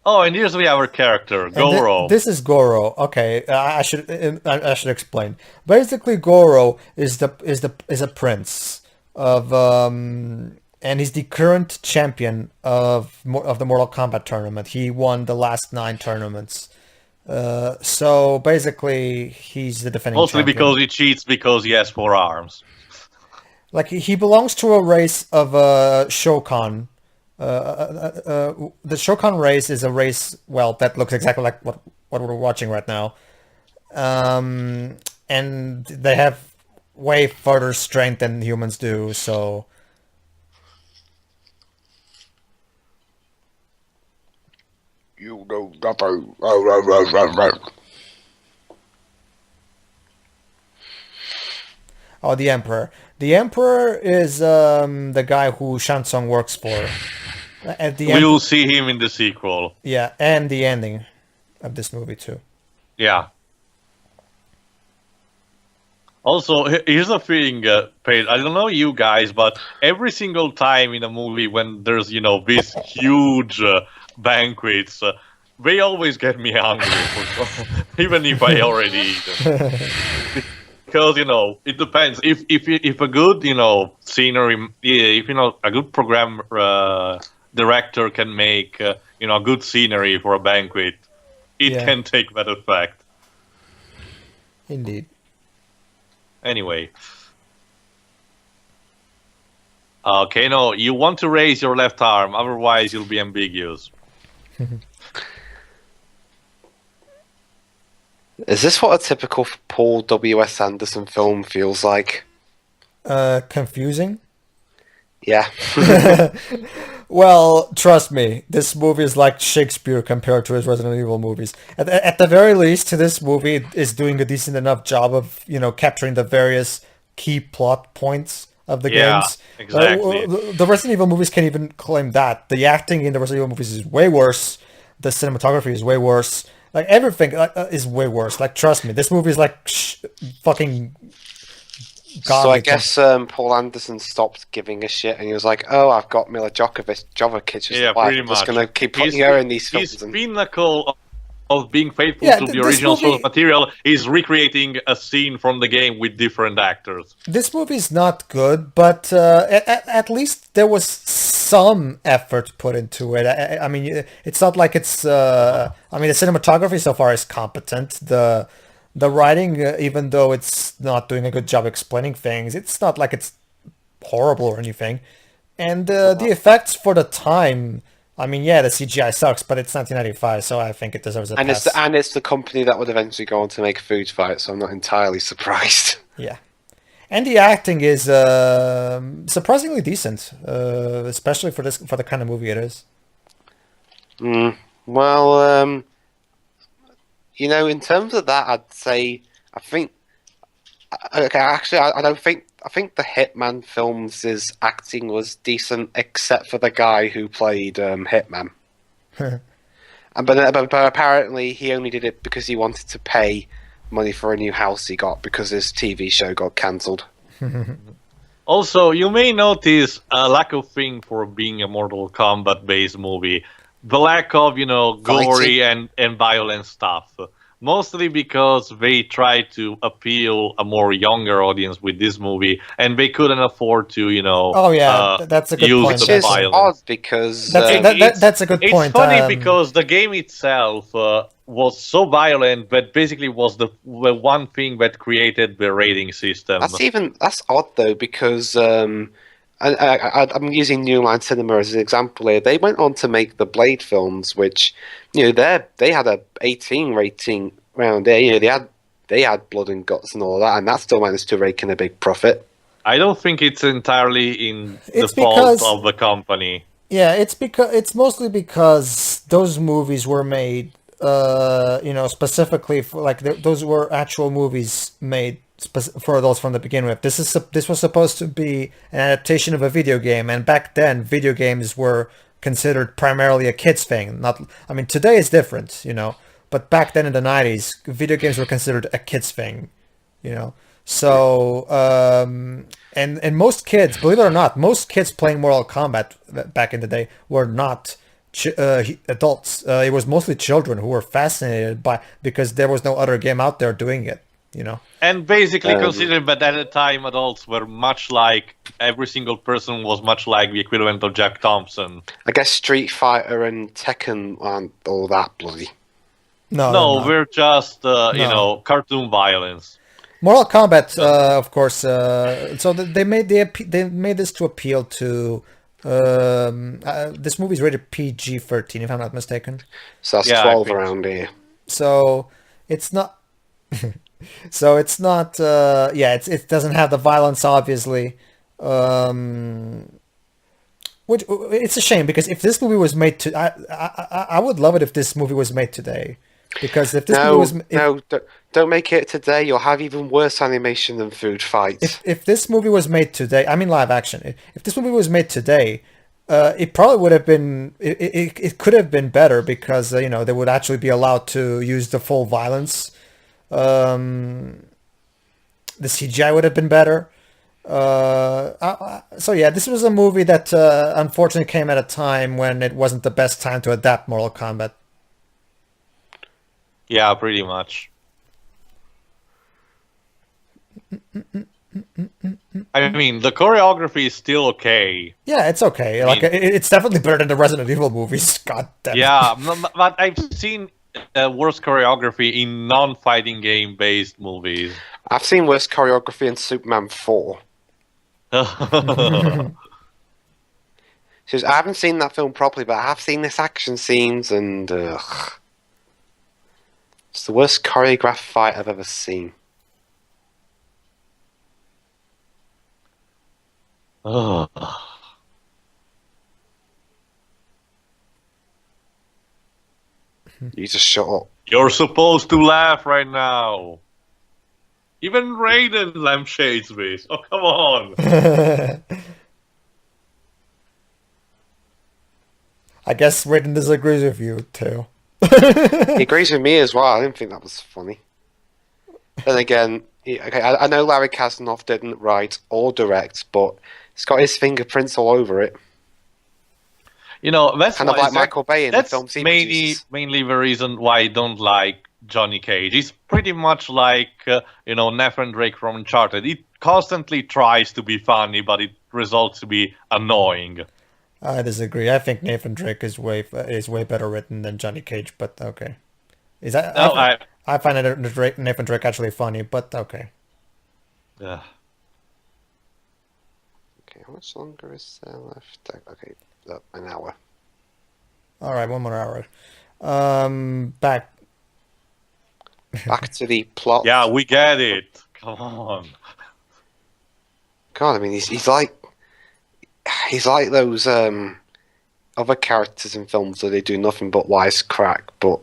Oh, and here's we have our character, Goro. This is Goro. Okay, I should explain. Basically, Goro is a prince of and he's the current champion of the Mortal Kombat tournament. He won the last 9 tournaments. So basically, he's the defending Mostly champion. because he cheats because he has 4 arms. Like he belongs to a race of Shokan. The Shokan race is a race, well, that looks exactly like what we're watching right now. And they have way further strength than humans do, so... You know nothing. Oh, the Emperor. The Emperor is the guy who Shang Tsung works for. At the We will see him in the sequel. Yeah, and the ending of this movie too. Yeah. Also, here's the thing, Paige. I don't know you guys, but every single time in a movie when there's, these huge banquets, they always get me hungry, even if I already eat them. Because, it depends. If a good, scenery, if, a good program director can make, a good scenery for a banquet, it can take that effect. Indeed. Anyway. Okay, no, you want to raise your left arm, otherwise you'll be ambiguous. Is this what a typical Paul W.S. Anderson film feels like? Confusing? Yeah. Well, trust me, this movie is like Shakespeare compared to his Resident Evil movies. At the very least, this movie is doing a decent enough job of, capturing the various key plot points of the games. Exactly. The Resident Evil movies can't even claim that. The acting in the Resident Evil movies is way worse. The cinematography is way worse. Like, everything is way worse. Like, trust me, this movie is like fucking... So I guess Paul Anderson stopped giving a shit, and he was like, "Oh, I've got Mila Jovovich. Yeah, pretty much. I'm just gonna keep putting her in these films." His pinnacle of being faithful to the original source material is recreating a scene from the game with different actors. This movie is not good, but at least there was some effort put into it. I mean, it's not like it's... I mean, the cinematography so far is competent. The The writing, even though it's not doing a good job explaining things, it's not like it's horrible or anything. And the effects for the time, I mean, yeah, the CGI sucks, but it's 1995, so I think it deserves a And pass. it's the company that would eventually go on to make a food fight, so I'm not entirely surprised. Yeah. And the acting is surprisingly decent, especially for the kind of movie it is. Well, in terms of that, I'd say I think. Okay, actually, I don't think. I think the Hitman films' acting was decent, except for the guy who played Hitman. But apparently he only did it because he wanted to pay money for a new house he got because his TV show got cancelled. Also, you may notice a lack of thing for being a Mortal Kombat based movie. The lack of, gory and violent stuff. Mostly because they tried to appeal a more younger audience with this movie, and they couldn't afford to, Oh yeah, that's a good use point. the Which is violence. odd because That's a good point. It's funny because the game itself was so violent that basically was the one thing that created the rating system. that's odd though because I'm using New Line Cinema as an example here. They went on to make the Blade films, which they had a 18 rating around there. They had blood and guts and all that, and that still managed to rake in a big profit. I don't think it's entirely in It's the fault because- of the company. Yeah, it's mostly because those movies were made, specifically for those were actual movies made for adults from the beginning with. This was supposed to be an adaptation of a video game, and back then video games were considered primarily a kids thing. I mean, today is different, but back then in the 90s, video games were considered a kids thing, So and most kids, believe it or not, most kids playing Mortal Kombat back in the day were not adults. It was mostly children who were fascinated because there was no other game out there doing it. And basically, considering that at the time adults were much like every single person was much like the equivalent of Jack Thompson. I guess Street Fighter and Tekken aren't all that bloody. No, we're just cartoon violence. Mortal Kombat, of course. So they made this to appeal to. This movie's rated PG-13, if I'm not mistaken. So that's 12 around here. So it's not. So it's not. It doesn't have the violence, obviously. Which it's a shame because if this movie was made I would love it if this movie was made today. Because if this movie was don't make it today. You'll have even worse animation than Food Fight. If this movie was made today, I mean live action. If this movie was made today, it probably would have been. It could have been better because they would actually be allowed to use the full violence. The CGI would have been better. So yeah, this was a movie that unfortunately came at a time when it wasn't the best time to adapt Mortal Kombat. Yeah, pretty much. I mean, the choreography is still okay. Yeah, it's okay. It's definitely better than the Resident Evil movies. God damn it. Yeah, but I've seen worse choreography in non-fighting game-based movies. I've seen worse choreography in Superman 4. I haven't seen that film properly, but I have seen this action scenes, and it's the worst choreographed fight I've ever seen. Oh. You just shut up. You're supposed to laugh right now. Even Raiden lampshades this. Oh, come on. I guess Raiden disagrees with you too. He agrees with me as well. I didn't think that was funny. Then again, I know Larry Kasanoff didn't write or direct, but it's got his fingerprints all over it. That's kind of like Michael Bay in the films he produces. Mainly the reason why I don't like Johnny Cage. He's pretty much like Nathan Drake from Uncharted. It constantly tries to be funny, but it results to be annoying. I disagree. I think Nathan Drake is way better written than Johnny Cage. But okay, is that? No, I find Nathan Drake actually funny, but okay. Yeah. Okay, how much longer is there left? Okay, an hour. All right, 1 more hour. Back. Back to the plot. Yeah, we get it. Come on. God, I mean, he's like those other characters in films where they do nothing but wisecrack, but.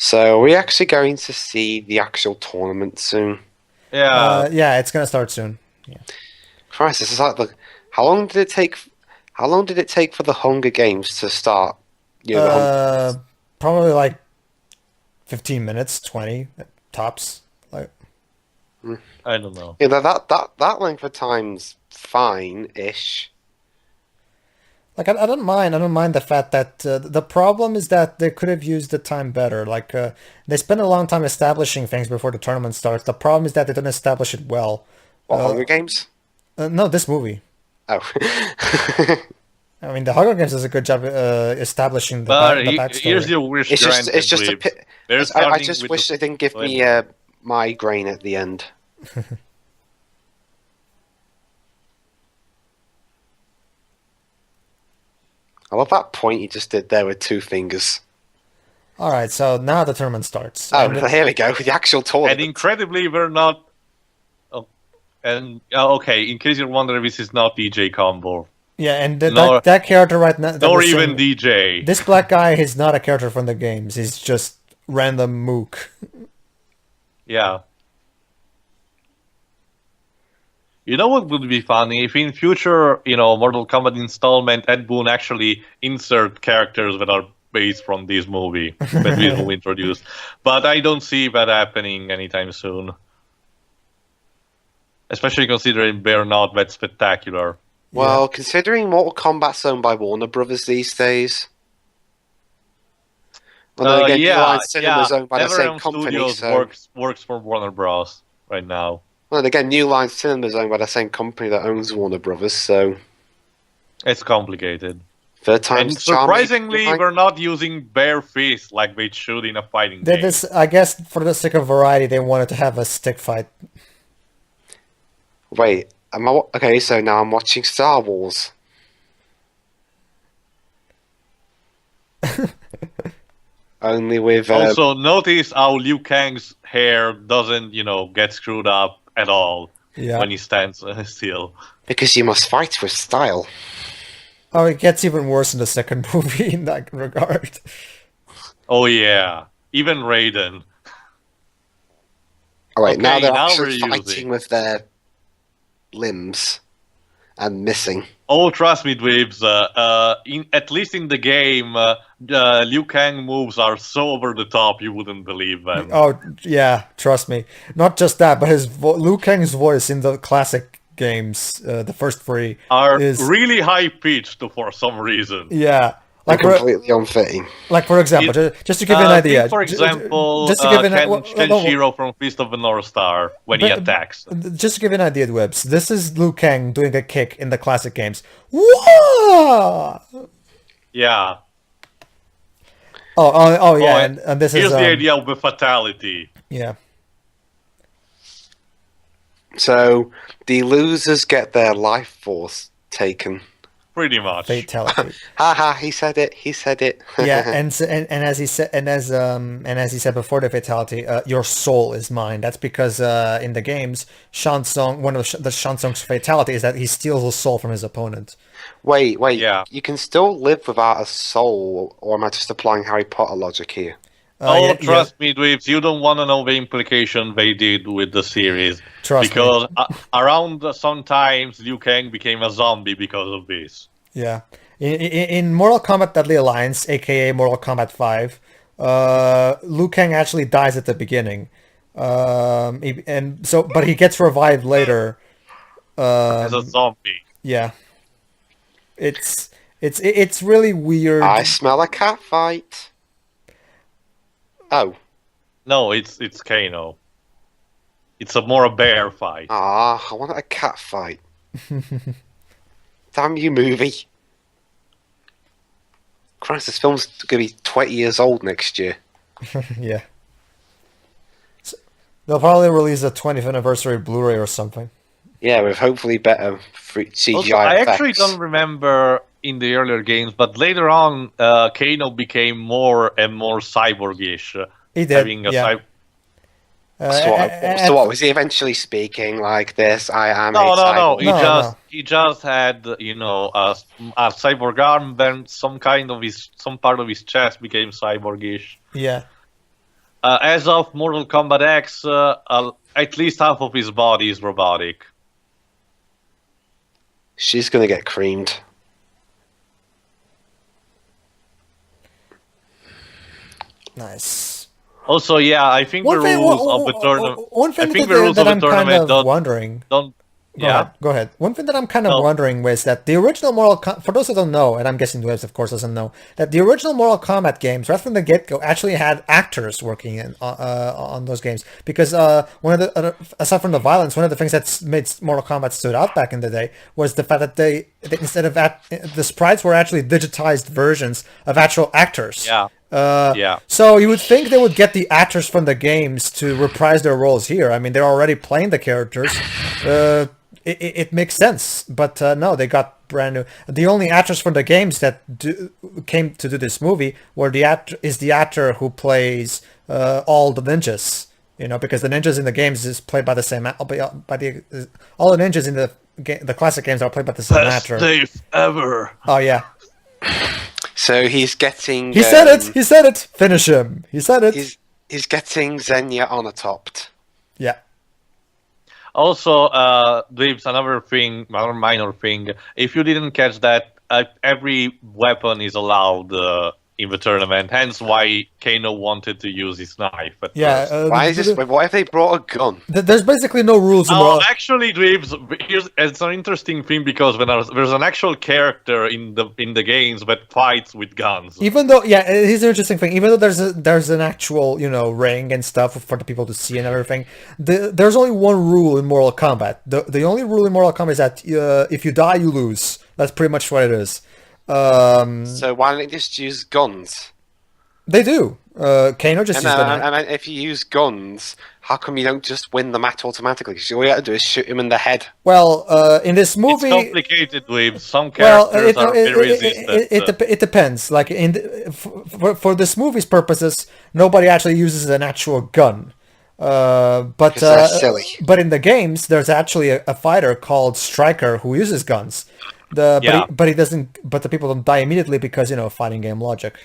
So, are we actually going to see the actual tournament soon? Yeah. Yeah, it's gonna start soon. Yeah. Christ, this is like the. How long did it take? How long did it take for the Hunger Games to start? You know, Probably like 15 minutes, 20 tops. Like, I don't know. yeah, that length of time's fine-ish. Like I don't mind. I don't mind the fact that the problem is that they could have used the time better. Like they spent a long time establishing things before the tournament starts. The problem is that they didn't establish it well. What, Hunger Games? No, this movie. Oh. I mean, the Hunger Games does a good job establishing the, But the backstory. here's your wish It's just granted, Dweebs. I just wish they didn't give me a migraine at the end. I love that point you just did there with two fingers. All right, so now the tournament starts. Oh, here we go. The actual tournament. And incredibly, we're not. Oh, and okay, in case you're wondering, this is not DJ Combo, Yeah, and that character right now, that nor we're even seeing- DJ. This black guy is not a character from the games. He's just random mook. Yeah. You know what would be funny if in future, Mortal Kombat installment, Ed Boon actually insert characters that are based from this movie that we will introduce. But I don't see that happening anytime soon. Especially considering they're not that spectacular. Well, considering Mortal Kombat's owned by Warner Brothers these days. Well, then again, New Line Cinema's owned by the same NetherRealm company, Studios so... works for Warner Bros. Right now. Well, then again, New Line Cinema's owned by the same company that owns Warner Brothers, so... It's complicated. Third time's And surprisingly, we're not using bare fists like they should in a fighting game. I guess for the sake of variety, they wanted to have a stick fight. Wait, okay, so now I'm watching Star Wars. Only with... Also, notice how Liu Kang's hair doesn't, get screwed up at all when he stands still. Because you must fight with style. Oh, it gets even worse in the second movie in that regard. Oh, yeah. Even Raiden. Oh, wait, Okay, now they're now actually we're fighting using- with their limbs and missing. Oh, trust me, Dweebs. At least in the game, Liu Kang moves are so over the top you wouldn't believe them. Oh, yeah, trust me. Not just that, but Liu Kang's voice in the classic games, the first three, Are is really high pitched for some reason. yeah. Like completely unfitting. Like for example, just to give you an idea. For example, just to give you Kenshiro from Fist of the North Star when he attacks. Just to give you an idea, Dwebs, this is Liu Kang doing a kick in the classic games. Whoa! Yeah. Oh yeah, and this here's is the idea of the fatality. Yeah. So the losers get their life force taken. Pretty much. Fatality. Haha, he said it. He said it. Yeah, and as he said, and as he said before the fatality, your soul is mine. That's because in the games, Shang Tsung, one of the Shang Tsung's fatality is that he steals a soul from his opponent. Wait. Yeah. You can still live without a soul, or am I just applying Harry Potter logic here? Trust me, Dweebs, you don't want to know the implication they did with the series. Trust because around sometimes Liu Kang became a zombie because of this. Yeah. In Mortal Kombat Deadly Alliance, aka Mortal Kombat 5, Liu Kang actually dies at the beginning. But he gets revived later. As a zombie. Yeah. It's really weird. I smell a cat fight. Oh. No, it's Kano. It's more a bear fight. Ah, I want a cat fight. Damn you, movie. Christ, this film's going to be 20 years old next year. Yeah. So they'll probably release a 20th anniversary Blu-ray or something. Yeah, with hopefully better CGI Also, I effects. actually don't remember in the earlier games, but later on, Kano became more and more cyborgish. He did, Having a yeah. So what was he eventually speaking like this? I am No, a no, no. cyborg. He just had, you know, a cyborg arm. Then some part of his chest became cyborgish. Yeah. As of Mortal Kombat X, at least half of his body is robotic. She's gonna get creamed. Nice. Also, yeah, I think the rules of the tournament. One thing I think the rules of the I'm kind tournament of wondering. Go ahead. One thing that I'm kind of wondering was that the original for those who don't know, and I'm guessing dwelve of course doesn't know, that the original Mortal Kombat games, right from the get-go, actually had actors working on those games. Because one of the aside from the violence, one of the things that made Mortal Kombat stood out back in the day was the fact that they instead of the sprites were actually digitized versions of actual actors. Yeah. So you would think they would get the actors from the games to reprise their roles here. I mean, they're already playing the characters. It makes sense, but no, they got brand new. The only actors from the games that came to do this movie were the actor who plays all the ninjas. You know, because the ninjas in the games is played by the same all the ninjas in the classic games are played by the same actor. Best day ever. Oh yeah. So he's getting. He said it. He said it. Finish him. He said it. He's getting Xenia honor-topped. Yeah. Also, Dweebs, another minor thing. If you didn't catch that, every weapon is allowed in the tournament. Hence, why Kano wanted to use his knife. Why is this? What if they brought a gun? There's basically no rules. Actually, Dweebs, it's an interesting thing because when there's an actual character in the games that fights with guns. Even though, here's an interesting thing. Even though there's an actual ring and stuff for the people to see and everything, there's only one rule in Mortal Kombat. The only rule in Mortal Kombat is that if you die, you lose. That's pretty much what it is. So why don't they just use guns? They do. Kano just uses them. And if you use guns, how come you don't just win the match automatically? Because all you have to do is shoot him in the head. Well, in this movie, it's complicated with some characters are very resistant. It depends. Like for this movie's purposes, nobody actually uses an actual gun. But that's silly. But in the games, there's actually a fighter called Striker who uses guns. But he doesn't. But the people don't die immediately because fighting game logic.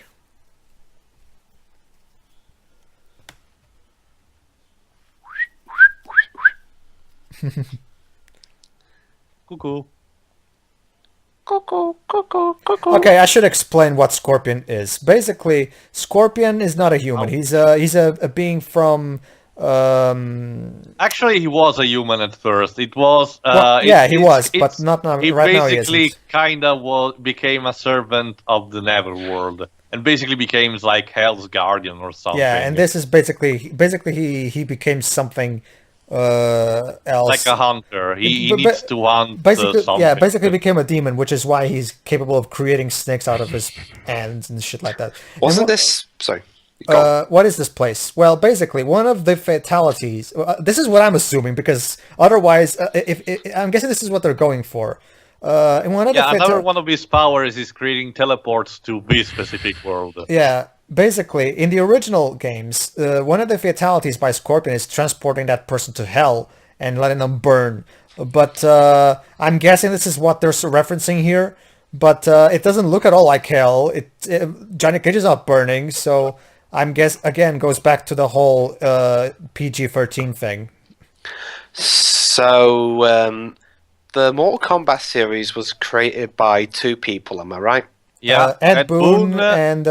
Cuckoo. Okay, I should explain what Scorpion is. Basically, Scorpion is not a human. He's a being from. Actually, he was a human at first. It was. He was, but not now. He right now he basically isn't. kind of became a servant of the Netherworld, and basically became like Hell's Guardian or something. Yeah, and this is basically he became something else. Like a hunter. He needs to hunt something. Yeah, basically became a demon, which is why he's capable of creating snakes out of his hands and shit like that. Wasn't this... Sorry. What is this place? Well, basically, one of the fatalities... this is what I'm assuming, because otherwise... I'm guessing this is what they're going for. Another one of his powers is creating teleports to this specific world. Yeah, basically, in the original games, one of the fatalities by Scorpion is transporting that person to hell and letting them burn. But I'm guessing this is what they're referencing here. But it doesn't look at all like hell. Johnny Cage is not burning, so I'm again goes back to the whole PG-13 thing. So the Mortal Kombat series was created by two people, am I right? Yeah, Ed Boon and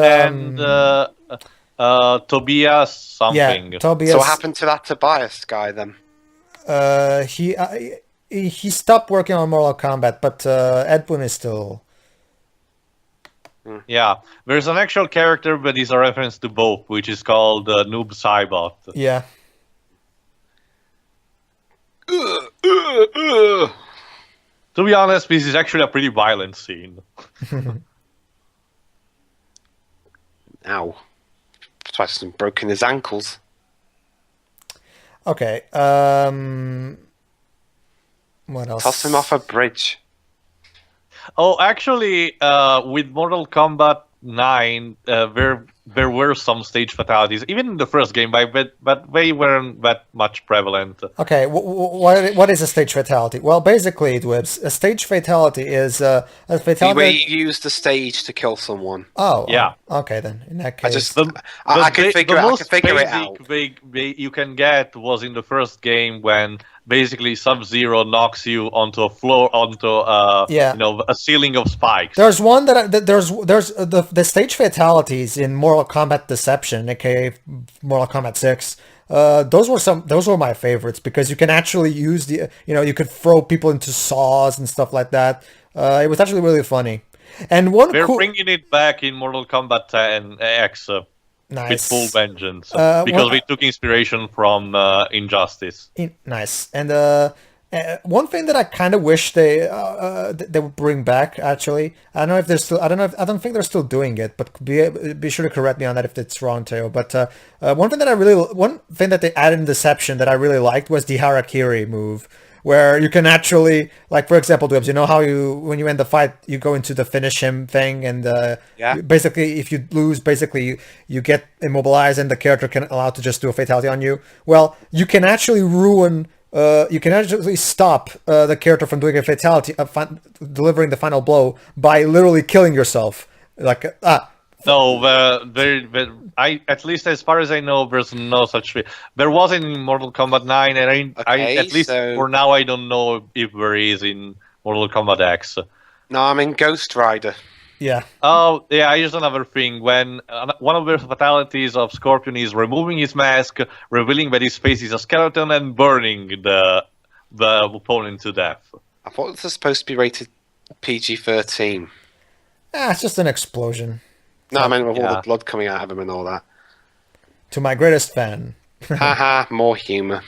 Tobias something. Yeah, Tobias. So what happened to that Tobias guy then? He stopped working on Mortal Kombat, but Ed Boon is still. Yeah, there's an actual character, but he's a reference to both, which is called Noob Saibot. Yeah. To be honest, this is actually a pretty violent scene. Ow. Twice and broken his ankles. Okay. What else? Toss him off a bridge. Oh, actually, with Mortal Kombat 9, there were some stage fatalities, even in the first game, but they weren't that much prevalent. Okay, what is a stage fatality? Well, basically, Dwibs, a stage fatality is a fatality. Where you use the stage to kill someone. Oh, Yeah. Okay, then in that case, I can figure it out. You can get was in the first game when basically Sub-Zero knocks you onto a floor, onto a ceiling of spikes. there's one there's the stage fatalities in Mortal Kombat Deception, aka Mortal Kombat 6. Those were my favorites because you can actually use you could throw people into saws and stuff like that. It was actually really funny. And they're bringing it back in Mortal Kombat 10 X nice. With full vengeance because we took inspiration from Injustice. Nice. And one thing that I kind of wish they would bring back, actually, I don't know if they're still, I don't think they're still doing it, but be sure to correct me on that if it's wrong, Teo. But one thing that they added in Deception that I really liked was the Harakiri move, where you can actually, like, for example, Dwebs, you know how when you end the fight, you go into the finish him thing, and basically, if you lose, basically, you get immobilized, and the character can allow to just do a fatality on you. Well, you can actually you can actually stop the character from doing a fatality, delivering the final blow, by literally killing yourself. No, at least as far as I know, there's no such. There was in Mortal Kombat 9, and at least for now, I don't know if there is in Mortal Kombat X. No, I'm in Ghost Rider. Yeah. Oh, yeah, here's another thing. When one of the fatalities of Scorpion is removing his mask, revealing that his face is a skeleton, and burning the opponent to death. I thought this was supposed to be rated PG-13. It's just an explosion. No, I mean with all the blood coming out of him and all that. To my greatest fan. Haha, more humor.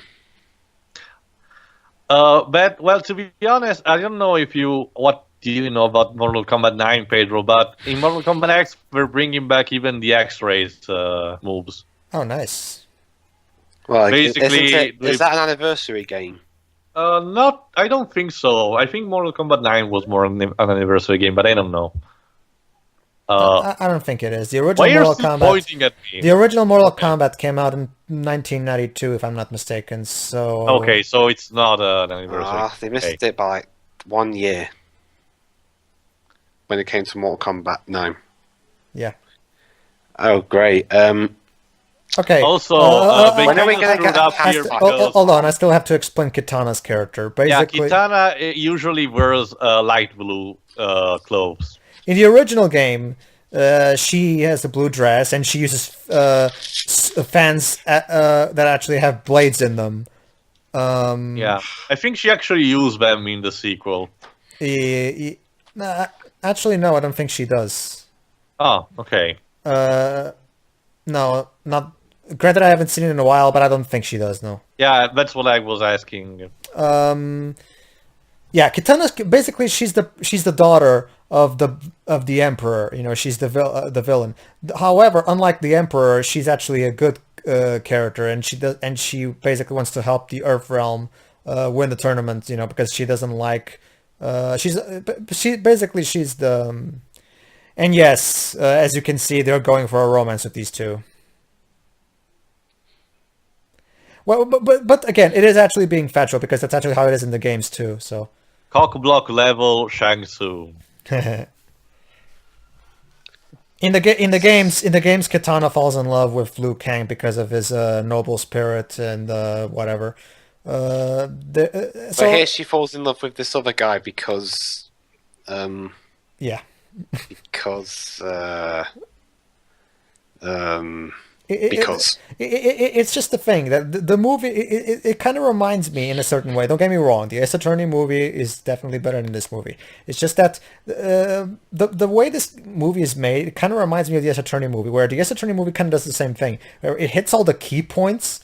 But, well, to be honest, I don't know what do you know about Mortal Kombat 9, Pedro, but in Mortal Kombat X, we're bringing back even the X-rays moves. Oh, nice. Well, basically, is that an anniversary game? I don't think so. I think Mortal Kombat 9 was more an anniversary game, but I don't know. I don't think it is. The original why Mortal are you Kombat. Pointing at me? The original Mortal Kombat came out in 1992, if I'm not mistaken. So okay, so it's not an anniversary. They missed it by like 1 year when it came to Mortal Kombat 9. Yeah. Oh, great. Okay. Also, when are we going to get up here? Hold on, I still have to explain Kitana's character. Basically, Kitana usually wears light blue clothes. In the original game, she has a blue dress, and she uses fans that actually have blades in them. Yeah, I think she actually used them in the sequel. Actually, no, I don't think she does. Oh, okay. No, not. Granted, I haven't seen it in a while, but I don't think she does. No. Yeah, that's what I was asking. Yeah, Kitana's basically she's the daughter of the Emperor. You know, she's the villain. However, unlike the Emperor, she's actually a good character, and she basically wants to help the Earth Realm win the tournament. You know, because she doesn't like. She's the. And yes, as you can see, they're going for a romance with these two. Well, but again, it is actually being factual because that's actually how it is in the games too. So. Cockblock level Shang Tsung. In the games, Kitana falls in love with Liu Kang because of his noble spirit and whatever. But here she falls in love with this other guy because. Yeah. Because. It's just the thing that the movie it kind of reminds me in a certain way. Don't get me wrong, the Ace Attorney movie is definitely better than this movie. It's just that the way this movie is made, it kind of reminds me of the Ace Attorney movie, where the Ace Attorney movie kind of does the same thing, where it hits all the key points,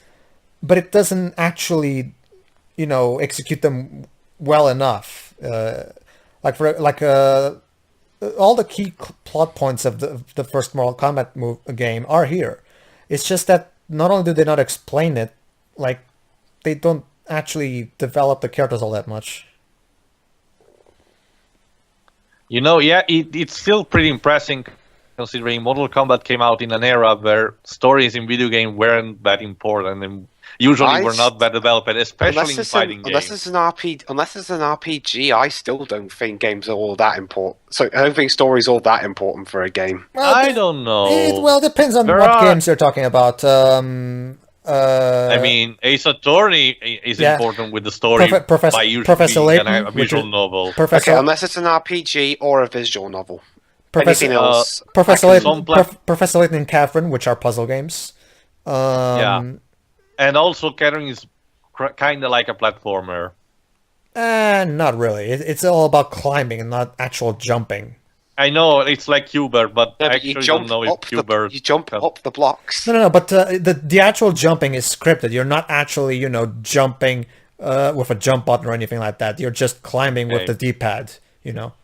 but it doesn't actually, execute them well enough. all the key plot points of the first Mortal Kombat game are here. It's just that not only do they not explain it, like they don't actually develop the characters all that much. You know, yeah, it's still pretty impressive considering Mortal Kombat came out in an era where stories in video game weren't that important and usually were not that developed, especially in fighting unless games. unless it's an RPG, I still don't think games are all that important. So I don't think story's all that important for a game. Well, I don't know. It depends on There what are- games you're talking about. I mean, Ace Attorney is yeah. important with the story by usually Professor being Layton, a visual novel. Okay, unless it's an RPG or a visual novel. Anything else? Professor Layton, Professor Layton and Catherine, which are puzzle games. Yeah, and also Catherine is kind of like a platformer. Not really. It's all about climbing and not actual jumping. I know it's like Hubert, but I actually don't know if Hubert. You jump up the blocks. No. But the actual jumping is scripted. You're not actually, jumping with a jump button or anything like that. You're just climbing with the D-pad.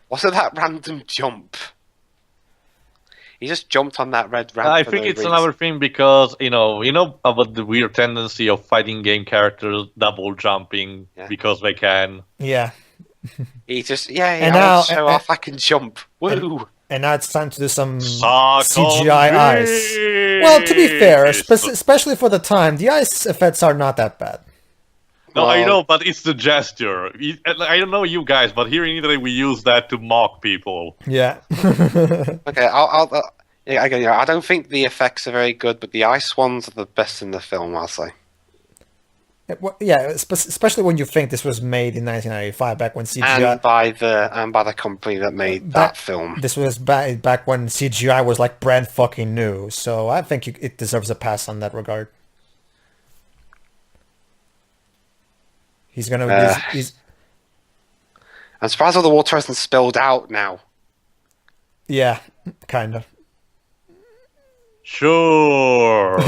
Wasn't that random jump? He just jumped on that red ramp. I think it's another thing because you know about the weird tendency of fighting game characters double jumping because they can. Yeah. He just I'll show off I can jump. Woo! And now it's time to do some CGI eyes. Well, to be fair, especially for the time, the eyes effects are not that bad. No, I know, but it's the gesture. I don't know you guys, but here in Italy we use that to mock people. Yeah. Okay, I don't think the effects are very good, but the ice ones are the best in the film, I'll say. Yeah, especially when you think this was made in 1995, back when CGI and by the company that made that film. This was back when CGI was like brand fucking new, so I think it deserves a pass on that regard. He's gonna. He's. I'm surprised all the water hasn't spilled out now. Yeah, kind of. Sure.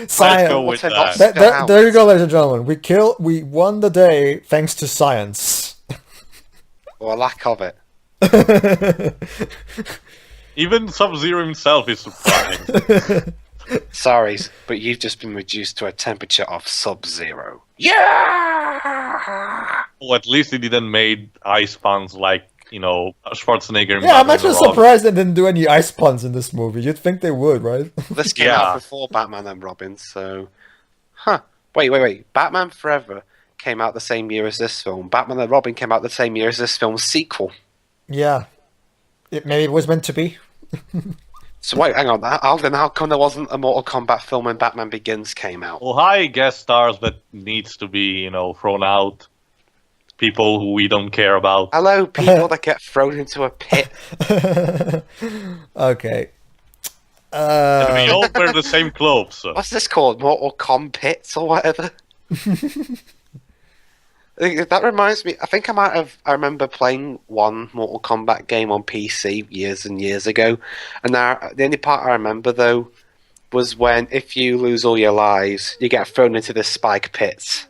Science. Go with that. There you go, ladies and gentlemen. We won the day thanks to science. Or a lack of it. Even Sub-Zero himself is surprised. Sorry, but you've just been reduced to a temperature of Sub-Zero. Yeah! Well, at least he didn't make ice puns like, Schwarzenegger. Yeah, I'm actually surprised they didn't do any ice puns in this movie. You'd think they would, right? This came out before Batman and Robin, so... Wait. Batman Forever came out the same year as this film. Batman and Robin came out the same year as this film's sequel. Yeah. Maybe it was meant to be. So wait, hang on. How come there wasn't a Mortal Kombat film when Batman Begins came out? Well, hi, guest stars that needs to be, thrown out. People who we don't care about. Hello, people that get thrown into a pit. Okay. And we all wear the same clothes. So. What's this called? Mortal Kombat or whatever? That reminds me, I think I remember playing one Mortal Kombat game on PC years and years ago, and the only part I remember though was when if you lose all your lives, you get thrown into the spike pits,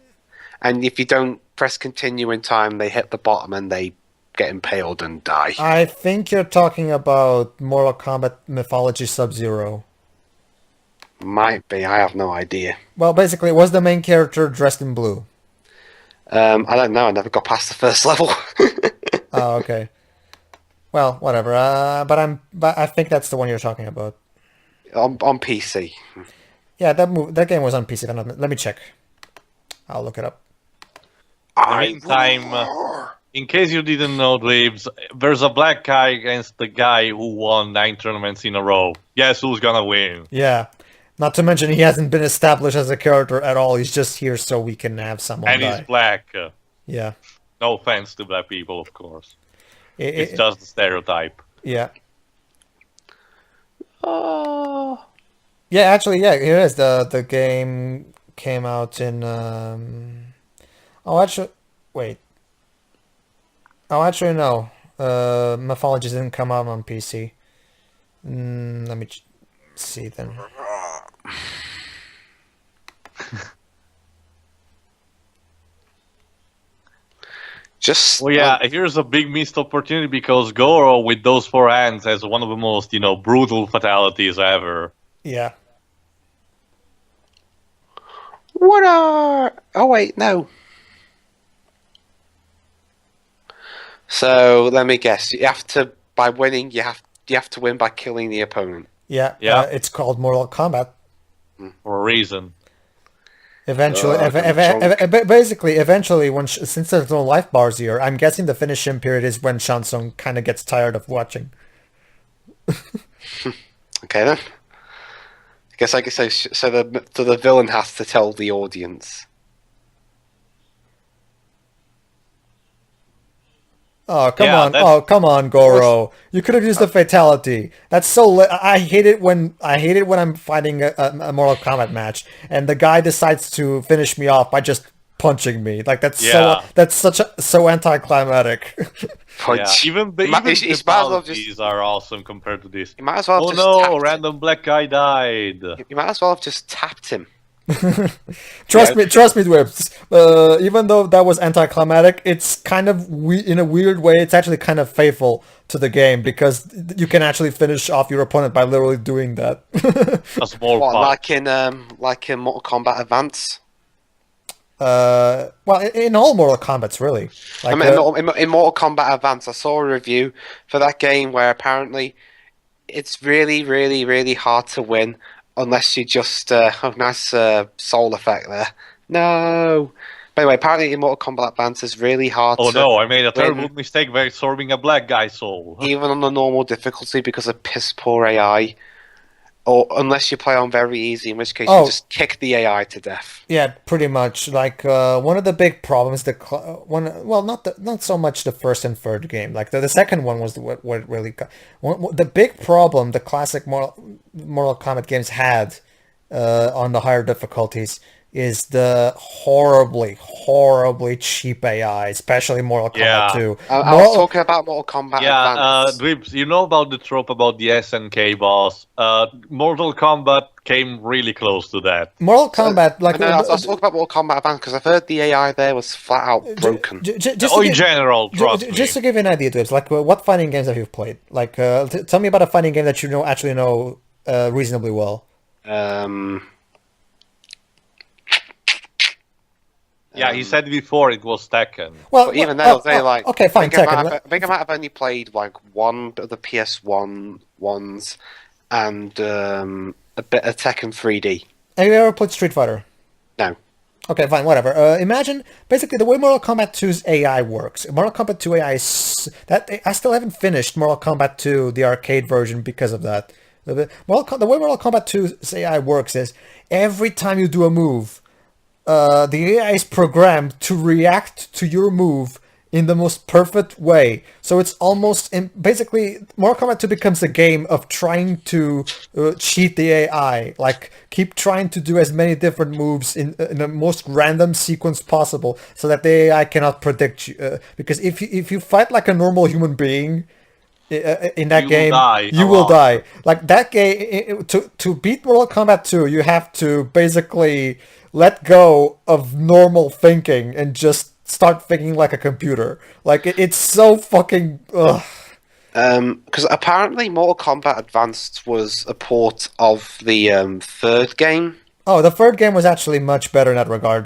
and if you don't press continue in time, they hit the bottom and they get impaled and die. I think you're talking about Mortal Kombat Mythology Sub-Zero. Might be, I have no idea. Well, basically, it was the main character dressed in blue. I don't know. I never got past the first level. Oh, okay. Well, whatever. But I think that's the one you're talking about. On PC. Yeah, that game was on PC. Let me check. I'll look it up. In the meantime, in case you didn't know, Dweebs, there's a black guy against the guy who won 9 tournaments in a row. Guess who's gonna win? Yeah. Not to mention he hasn't been established as a character at all. He's just here so we can have someone and die. he's black. Yeah. No offense to black people, of course. It's just a stereotype. Yeah. Oh. Yeah, actually, yeah, here it is. The game came out in... Wait. Oh, actually, no. Mythology didn't come out on PC. Let me see then. Just Well, yeah, here's a big missed opportunity because Goro with those 4 hands has one of the most, brutal fatalities ever. Yeah. what are? Oh wait, no. So let me guess. You have to by winning. You have to win by killing the opponent. Yeah. Yeah. It's called Mortal Kombat. For a reason. Eventually, I'm basically, eventually, since there's no life bars here, I'm guessing the finish him period is when Shansung kind of gets tired of watching. Okay then. I guess so. The villain has to tell the audience. Oh come Yeah, on! Oh come on, Goro! You could have used a fatality. That's so. I hate it when I'm fighting a Mortal Kombat match and the guy decides to finish me off by just punching me. Like Yeah. that's so anticlimactic. Yeah, even the He's might as well fatalities are awesome compared to this. You might as well Oh have no, just tapped random black guy died. You might as well have just tapped him. Trust me, Dwips. Even though that was anticlimactic, it's kind of in a weird way. It's actually kind of faithful to the game because you can actually finish off your opponent by literally doing that. A small What, part. like in Mortal Kombat Advance? Well, in all Mortal Kombats, really. Like, In Mortal Kombat Advance, I saw a review for that game where apparently it's really, really, really hard to win unless you just nice soul effect there. No. But anyway, apparently in Mortal Kombat Advance it's really hard Oh to no, I made a terrible win, mistake by absorbing a black guy's soul. even on the normal difficulty because of piss poor AI. Or unless you play on very easy, in which case you just kick the AI to death. yeah, pretty much. Like one of the big problems, not so much the first and third game. Like the second one was what really the big problem the classic Mortal Kombat games had on the higher difficulties is the horribly cheap AI, especially Mortal Kombat 2. I was talking about Mortal Kombat Advance. Dwibs, you know about the trope about the SNK boss. Mortal Kombat came really close to that. Mortal Kombat, I was talking about Mortal Kombat Advance because I've heard the AI there was flat out broken. In general, trust me. Just to give you an idea, Dwibs, like what fighting games have you played? Like, tell me about a fighting game that you actually know reasonably well. Yeah, he said before it was Tekken. Well, but even then, I'll say like, okay, fine, Tekken. I think I might have only played like one of the PS1 ones and a bit of Tekken 3D. Have you ever played Street Fighter? No. Okay, fine, whatever. Imagine basically the way Mortal Kombat 2's AI works. Mortal Kombat 2 AI is that I still haven't finished Mortal Kombat 2, the arcade version, because of that. The way Mortal Kombat 2's AI works is every time you do a move, the AI is programmed to react to your move in the most perfect way. So it's almost basically Mortal Kombat 2 becomes a game of trying to cheat the AI, like keep trying to do as many different moves in the most random sequence possible, so that the AI cannot predict you. Because if you fight like a normal human being in that game, you will die. Like that game, to beat Mortal Kombat 2, you have to basically let go of normal thinking and just start thinking like a computer. Like it's so fucking. Because apparently Mortal Kombat Advanced was a port of the third game. Oh, the third game was actually much better in that regard.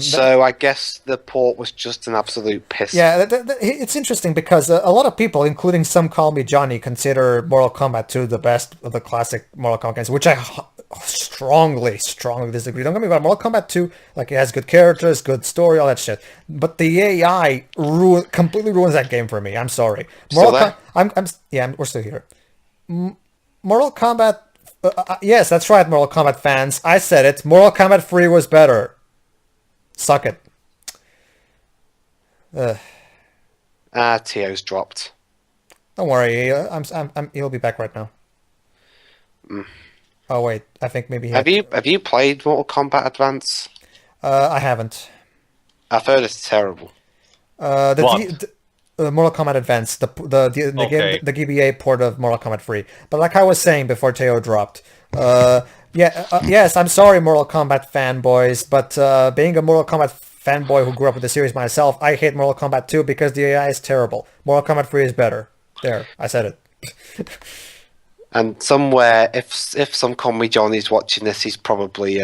So I guess the port was just an absolute piss. Yeah, it's interesting because a lot of people, including some Call Me Johnny, consider Mortal Kombat 2 the best of the classic Mortal Kombat games, which I strongly disagree. Don't get me wrong, Mortal Kombat 2, like, it has good characters, good story, all that shit. But the AI completely ruins that game for me. I'm sorry. We're still here. Mortal Kombat. Yes, that's right, Mortal Kombat fans. I said it. Mortal Kombat 3 was better. Suck it. Tio's dropped. Don't worry. He'll be back right now. Oh wait, I think maybe. Have you played Mortal Kombat Advance? I haven't. I've heard it's terrible. Mortal Kombat Advance, the GBA port of Mortal Kombat 3. But like I was saying before Teo dropped, yes, I'm sorry, Mortal Kombat fanboys, but being a Mortal Kombat fanboy who grew up with the series myself, I hate Mortal Kombat 2 because the AI is terrible. Mortal Kombat 3 is better. There, I said it. And somewhere, if some Conway Johnny's watching this, he's probably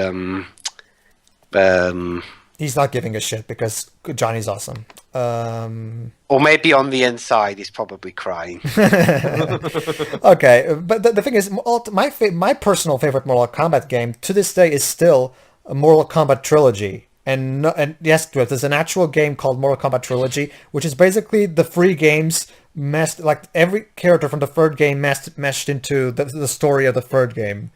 He's not giving a shit because Johnny's awesome. or maybe on the inside, he's probably crying. Okay, but the thing is, my personal favorite Mortal Kombat game to this day is still a Mortal Kombat Trilogy. And yes, there's an actual game called Mortal Kombat Trilogy, which is basically the three games meshed, like every character from the third game meshed into the story of the third game.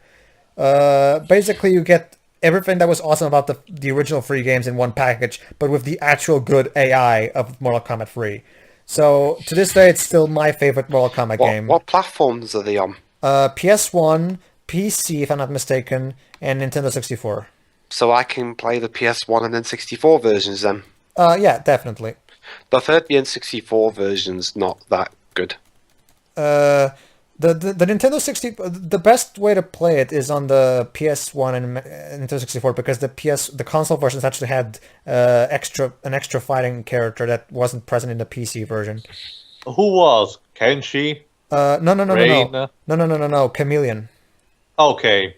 Basically, you get everything that was awesome about the original three games in one package, but with the actual good AI of Mortal Kombat 3. So to this day, it's still my favorite Mortal Kombat game. What platforms are they on? PS1, PC, if I'm not mistaken, and Nintendo 64. So I can play the PS1 and N64 versions then. Yeah, definitely. The third N64 version's not that good. The Nintendo 60, the best way to play it is on the PS1 and Nintendo 64 because the console versions actually had an extra fighting character that wasn't present in the PC version. Who was Kenshi? No. Chameleon. Okay.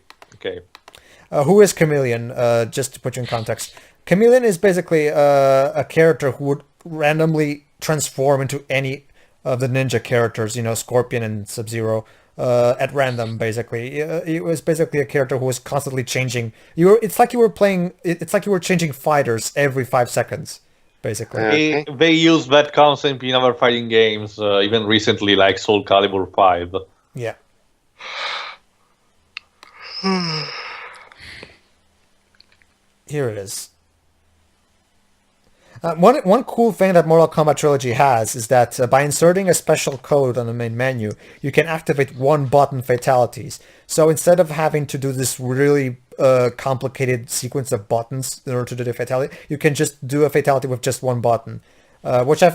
Who is Chameleon? Just to put you in context, Chameleon is basically a character who would randomly transform into any of the ninja characters, Scorpion and Sub-Zero, at random. Basically, it was basically a character who was constantly changing. It's like you were changing fighters every 5 seconds, basically. Okay. They use that concept in other fighting games, even recently, like Soul Calibur 5. Yeah. Here it is. One cool thing that Mortal Kombat Trilogy has is that by inserting a special code on the main menu, you can activate one-button fatalities. So instead of having to do this really complicated sequence of buttons in order to do the fatality, you can just do a fatality with just one button. Which I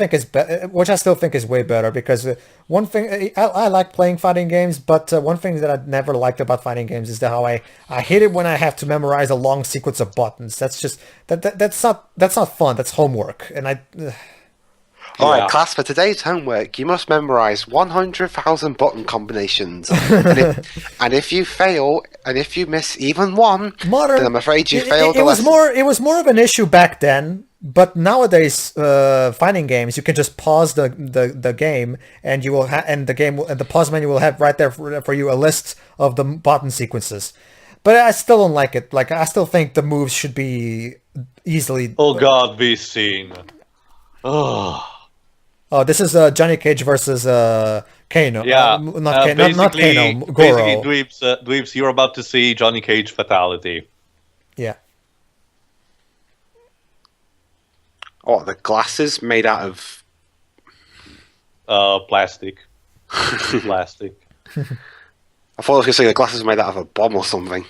still think is way better because one thing I like playing fighting games, but one thing that I've never liked about fighting games is how I hate it when I have to memorize a long sequence of buttons. That's just that's not fun. That's homework, and All right, class, for today's homework, you must memorize 100,000 button combinations. and if you fail, and if you miss even one, then I'm afraid you failed the lesson. It was more of an issue back then, but nowadays, fighting games, you can just pause the game, and you will the pause menu will have right there for you a list of the button sequences. But I still don't like it. Like, I still think the moves should be easily. Oh God, this scene. Oh, this is Johnny Cage versus Kano. Yeah, Not Kano, Goro. Basically, Dweebs, you're about to see Johnny Cage fatality. Yeah. Oh, the glasses made out of Plastic. Plastic. I thought I was going to say the glasses made out of a bomb or something.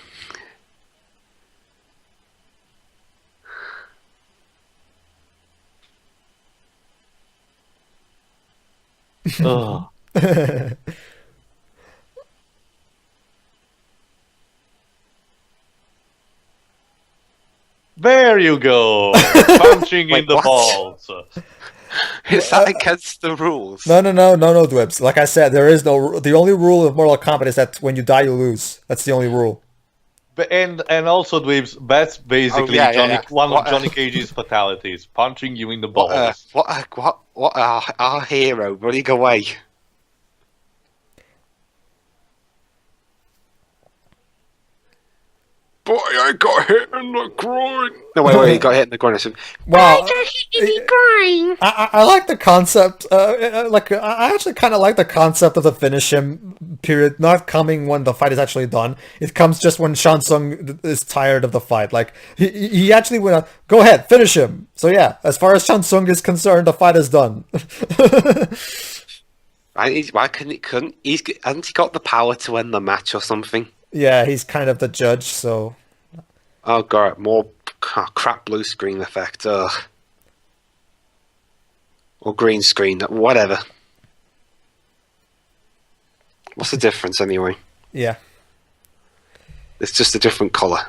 Ugh. There you go, punching Wait, in the what? balls. Is that against the rules? No, Dwebs. Like I said, there is no. The only rule of Mortal Kombat is that when you die, you lose. That's the only rule. And also, Dweebs, that's basically one of Johnny Cage's fatalities, punching you in the balls. What our hero running away. Boy, I got hit in the groin. No, wait, he got hit in the groin. Wow. I like the concept. I actually kind of like the concept of the finish him period not coming when the fight is actually done. It comes just when Shang Tsung is tired of the fight. Like he actually went, go ahead, finish him. So yeah, as far as Shang Tsung is concerned, the fight is done. Why couldn't he? Hasn't he got the power to end the match or something? Yeah, he's kind of the judge, so. Oh god, more crap blue screen effect. Ugh. Or green screen, whatever. What's the difference anyway? Yeah. It's just a different colour.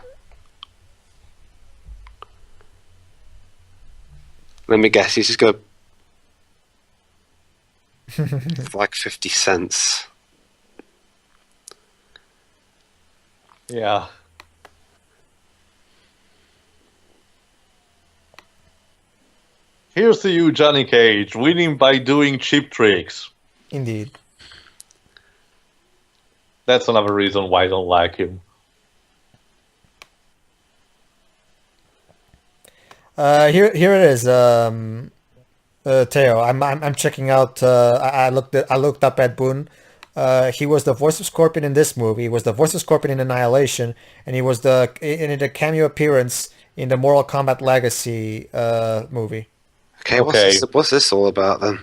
Let me guess. He's just gonna like 50 cents. Yeah. Here's to you, Johnny Cage, winning by doing cheap tricks. Indeed. That's another reason why I don't like him. Here it is. Theo, I'm checking out. I looked up Ed Boon. He was the voice of Scorpion in this movie. He was the voice of Scorpion in Annihilation, and he was in a cameo appearance in the Mortal Kombat Legacy movie. Okay, what's this all about then?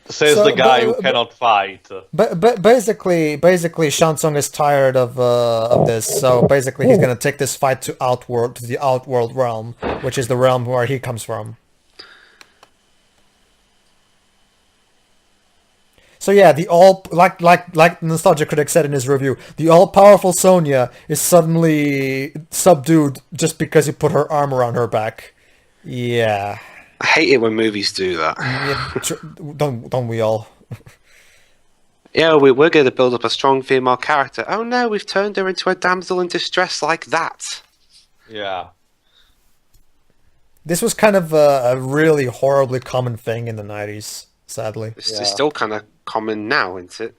Says So, the guy who cannot fight. But basically, Shang Tsung is tired of this. So basically, he's gonna take this fight to the Outworld realm, which is the realm where he comes from. So yeah, the like Nostalgia Critic said in his review, the all-powerful Sonya is suddenly subdued just because you put her arm around her back. Yeah. I hate it when movies do that. Yeah, don't we all? Yeah, we're going to build up a strong female character. Oh no, we've turned her into a damsel in distress like that. Yeah. This was kind of a really horribly common thing in the 90s, sadly. It's still kind of common now, isn't it?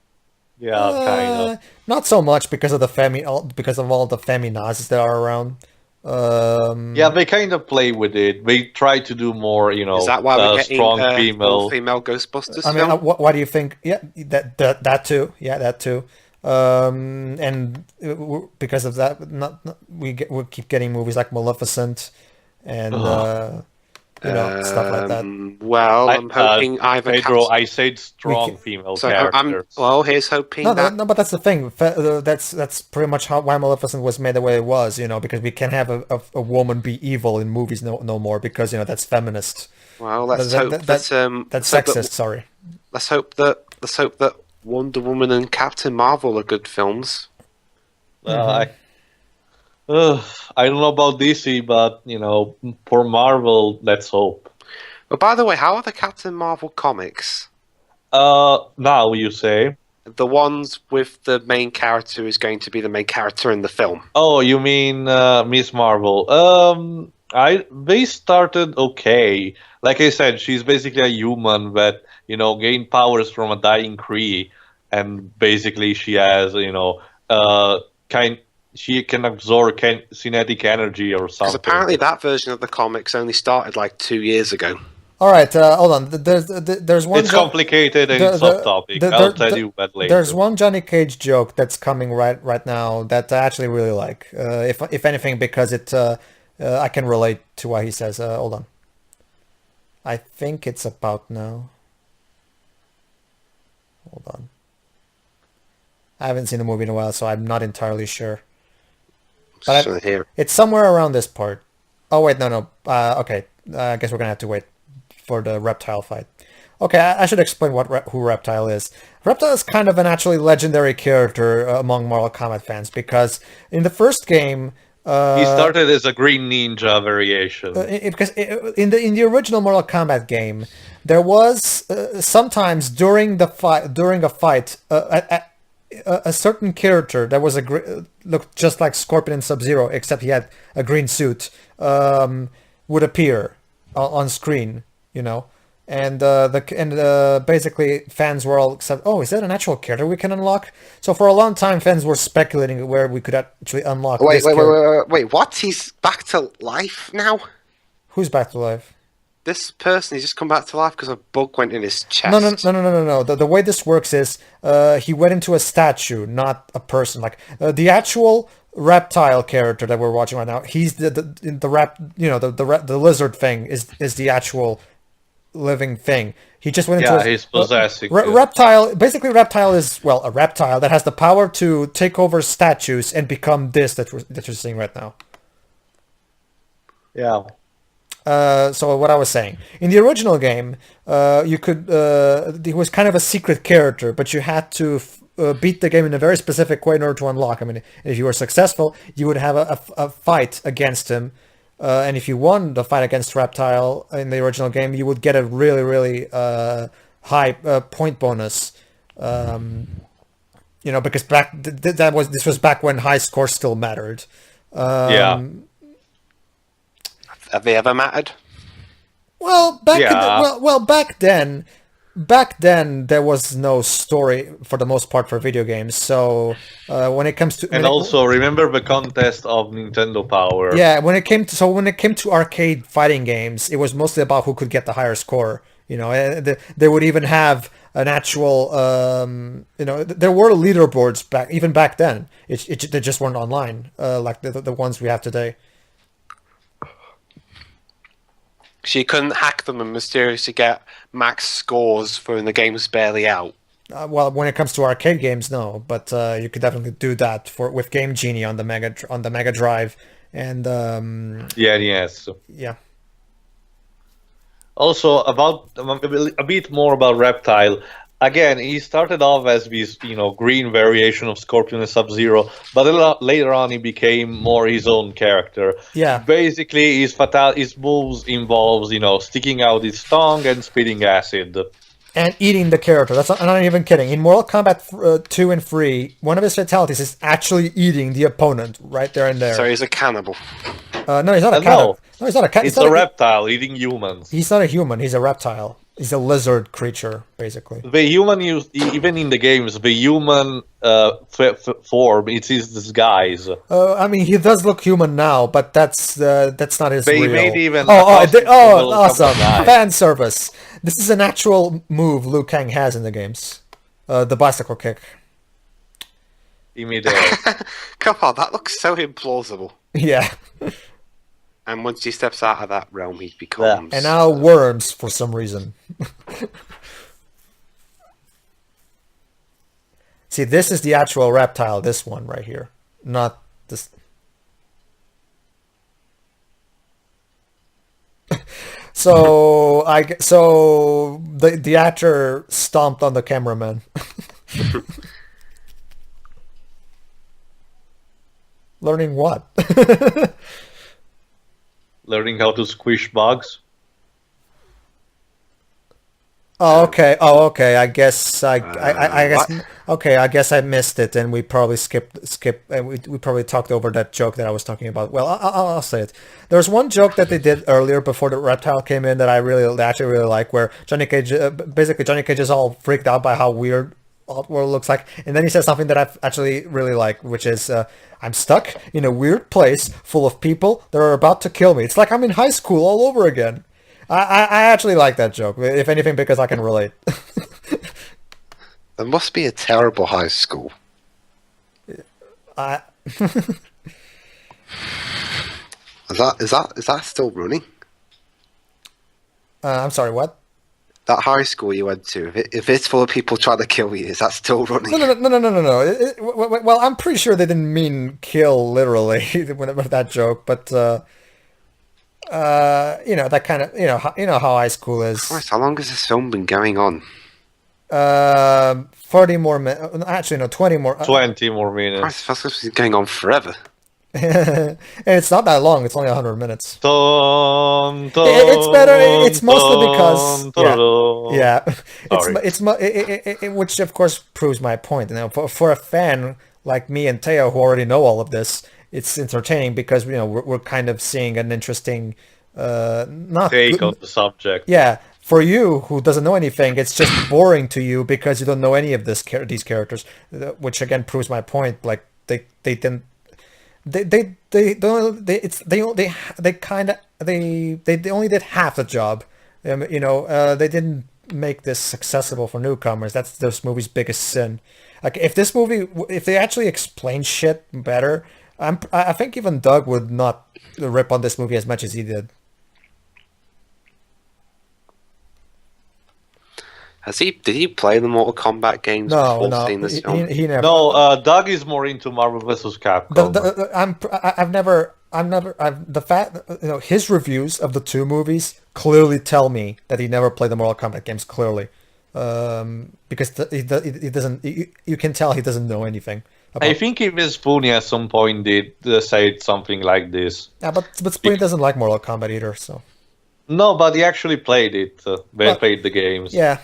Yeah, kind of. Not so much because of all the feminazis that are around. Yeah, they kind of play with it. They try to do more, Is that why we're getting strong female Ghostbusters? I mean, film? what do you think? Yeah, that too. Yeah, that too. And because of that, we keep getting movies like Maleficent and stuff like that. Well, I'm hoping either. Pedro, I said strong female characters. Here's hoping No, that. but that's the thing. That's pretty much why Maleficent was made the way it was. Because we can't have a woman be evil in movies no more because that's feminist. Well, let's hope that's sexist. Sorry. Let's hope that Wonder Woman and Captain Marvel are good films. I don't know about DC, but for Marvel, let's hope. But by the way, how are the Captain Marvel comics? Now you say the ones with the main character who's going to be the main character in the film. Oh, you mean Miss Marvel? They started okay. Like I said, she's basically a human that gained powers from a dying Kree, and basically she has she can absorb kinetic energy or something. Because apparently that version of the comics only started like 2 years ago. All right, hold on. There's one. It's complicated and it's off topic. I'll tell you that later. There's one Johnny Cage joke that's coming right now that I actually really like. If anything, because I can relate to what he says. Hold on. I think it's about now. Hold on. I haven't seen the movie in a while, so I'm not entirely sure. But it's somewhere around this part. Oh wait, no. Okay, I guess we're gonna have to wait for the Reptile fight. Okay, I should explain who Reptile is. Reptile is kind of an actually legendary character among Mortal Kombat fans because in the first game, he started as a Green Ninja variation. Because in the original Mortal Kombat game, there was sometimes during a fight, a certain character that was looked just like Scorpion and Sub-Zero, except he had a green suit, would appear on screen, and basically fans were all except, oh, is that an actual character we can unlock? So for a long time, fans were speculating where we could actually unlock. Wait, what? He's back to life now? Who's back to life? This person, he's just come back to life because a bug went in his chest. No. The way this works is he went into a statue, not a person. Like the actual Reptile character that we're watching right now, he's the lizard thing is the actual living thing. He just went into he's possessing Reptile. Basically, Reptile is a reptile that has the power to take over statues and become this that you're seeing right now. Yeah. So what I was saying, in the original game, you could he was kind of a secret character, but you had to beat the game in a very specific way in order to unlock. I mean, if you were successful, you would have a fight against him, and if you won the fight against Reptile in the original game, you would get a really, really high point bonus. Because this was back when high scores still mattered. Yeah. Have they ever mattered? Well, back then there was no story for the most part for video games. So when it comes to remember the contest of Nintendo Power. Yeah, when it came to arcade fighting games, it was mostly about who could get the higher score. They would even have an actual there were leaderboards back then. They just weren't online like the ones we have today. So you couldn't hack them and mysteriously get max scores for when the game's barely out. Well, when it comes to arcade games, no, but you could definitely do that with Game Genie on the Mega Drive, and yes. Yeah. Also, about a bit more about Reptile. Again, he started off as this, green variation of Scorpion and Sub-Zero, but later on he became more his own character. Yeah. Basically, his moves involves, sticking out his tongue and spitting acid. And eating the character. I'm not even kidding. In Mortal Kombat 2 and 3, one of his fatalities is actually eating the opponent right there and there. So he's a cannibal. No, he's not a cannibal. No, he's not a cannibal. It's a reptile eating humans. He's not a human. He's a reptile. He's a lizard creature, basically. The human, even in the games, the human form, it's his disguise. I mean, he does look human now, but that's not his real. They made even... awesome. Fan service. This is an actual move Liu Kang has in the games. The bicycle kick. Come on, that looks so implausible. Yeah. And once he steps out of that realm, he becomes... And now worms, for some reason. See, this is the actual reptile, this one right here. Not this... So the actor stomped on the cameraman. Learning what? Learning how to squish bugs. Oh, okay. I guess I guess I missed it, and we probably skipped, and we probably talked over that joke that I was talking about. Well, I'll say it. There was one joke that they did earlier before the reptile came in that I actually really like, where Johnny Cage is all freaked out by how weird Outworld looks like, and then he says something that I actually really like, which is, "I'm stuck in a weird place full of people that are about to kill me. It's like I'm in high school all over again." I actually like that joke, if anything, because I can relate. There must be a terrible high school. Is that still running? I'm sorry, what? That high school you went to, if it's full of people trying to kill you, is that still running? No. Well, I'm pretty sure they didn't mean kill literally with that joke, but that kind of how high school is. Christ, how long has this film been going on? 40 more minutes. Actually, no, 20 more. 20 more minutes. Christ, this is going on forever. And it's not that long. It's only 100 minutes. Dun, dun, it's better. It's mostly dun, because yeah. Which of course proves my point. For a fan like me and Teo who already know all of this, it's entertaining because we're kind of seeing an interesting take on the subject. Yeah. For you, who doesn't know anything, it's just boring to you because you don't know any of these characters, which again proves my point. Like they didn't. They only did half the job. They didn't make this accessible for newcomers. That's this movie's biggest sin. Like if they actually explained shit better, I think even Doug would not rip on this movie as much as he did. Did he play the Mortal Kombat games before seeing this film? He never. No, Doug is more into Marvel vs. Capcom. His reviews of the two movies clearly tell me that he never played the Mortal Kombat games. Clearly, because he doesn't. You can tell he doesn't know anything I about. think even Spoonie at some point did say something like this. Yeah, but Spoonie doesn't like Mortal Kombat either. So No, but he actually played it. They Well, played the games. yeah.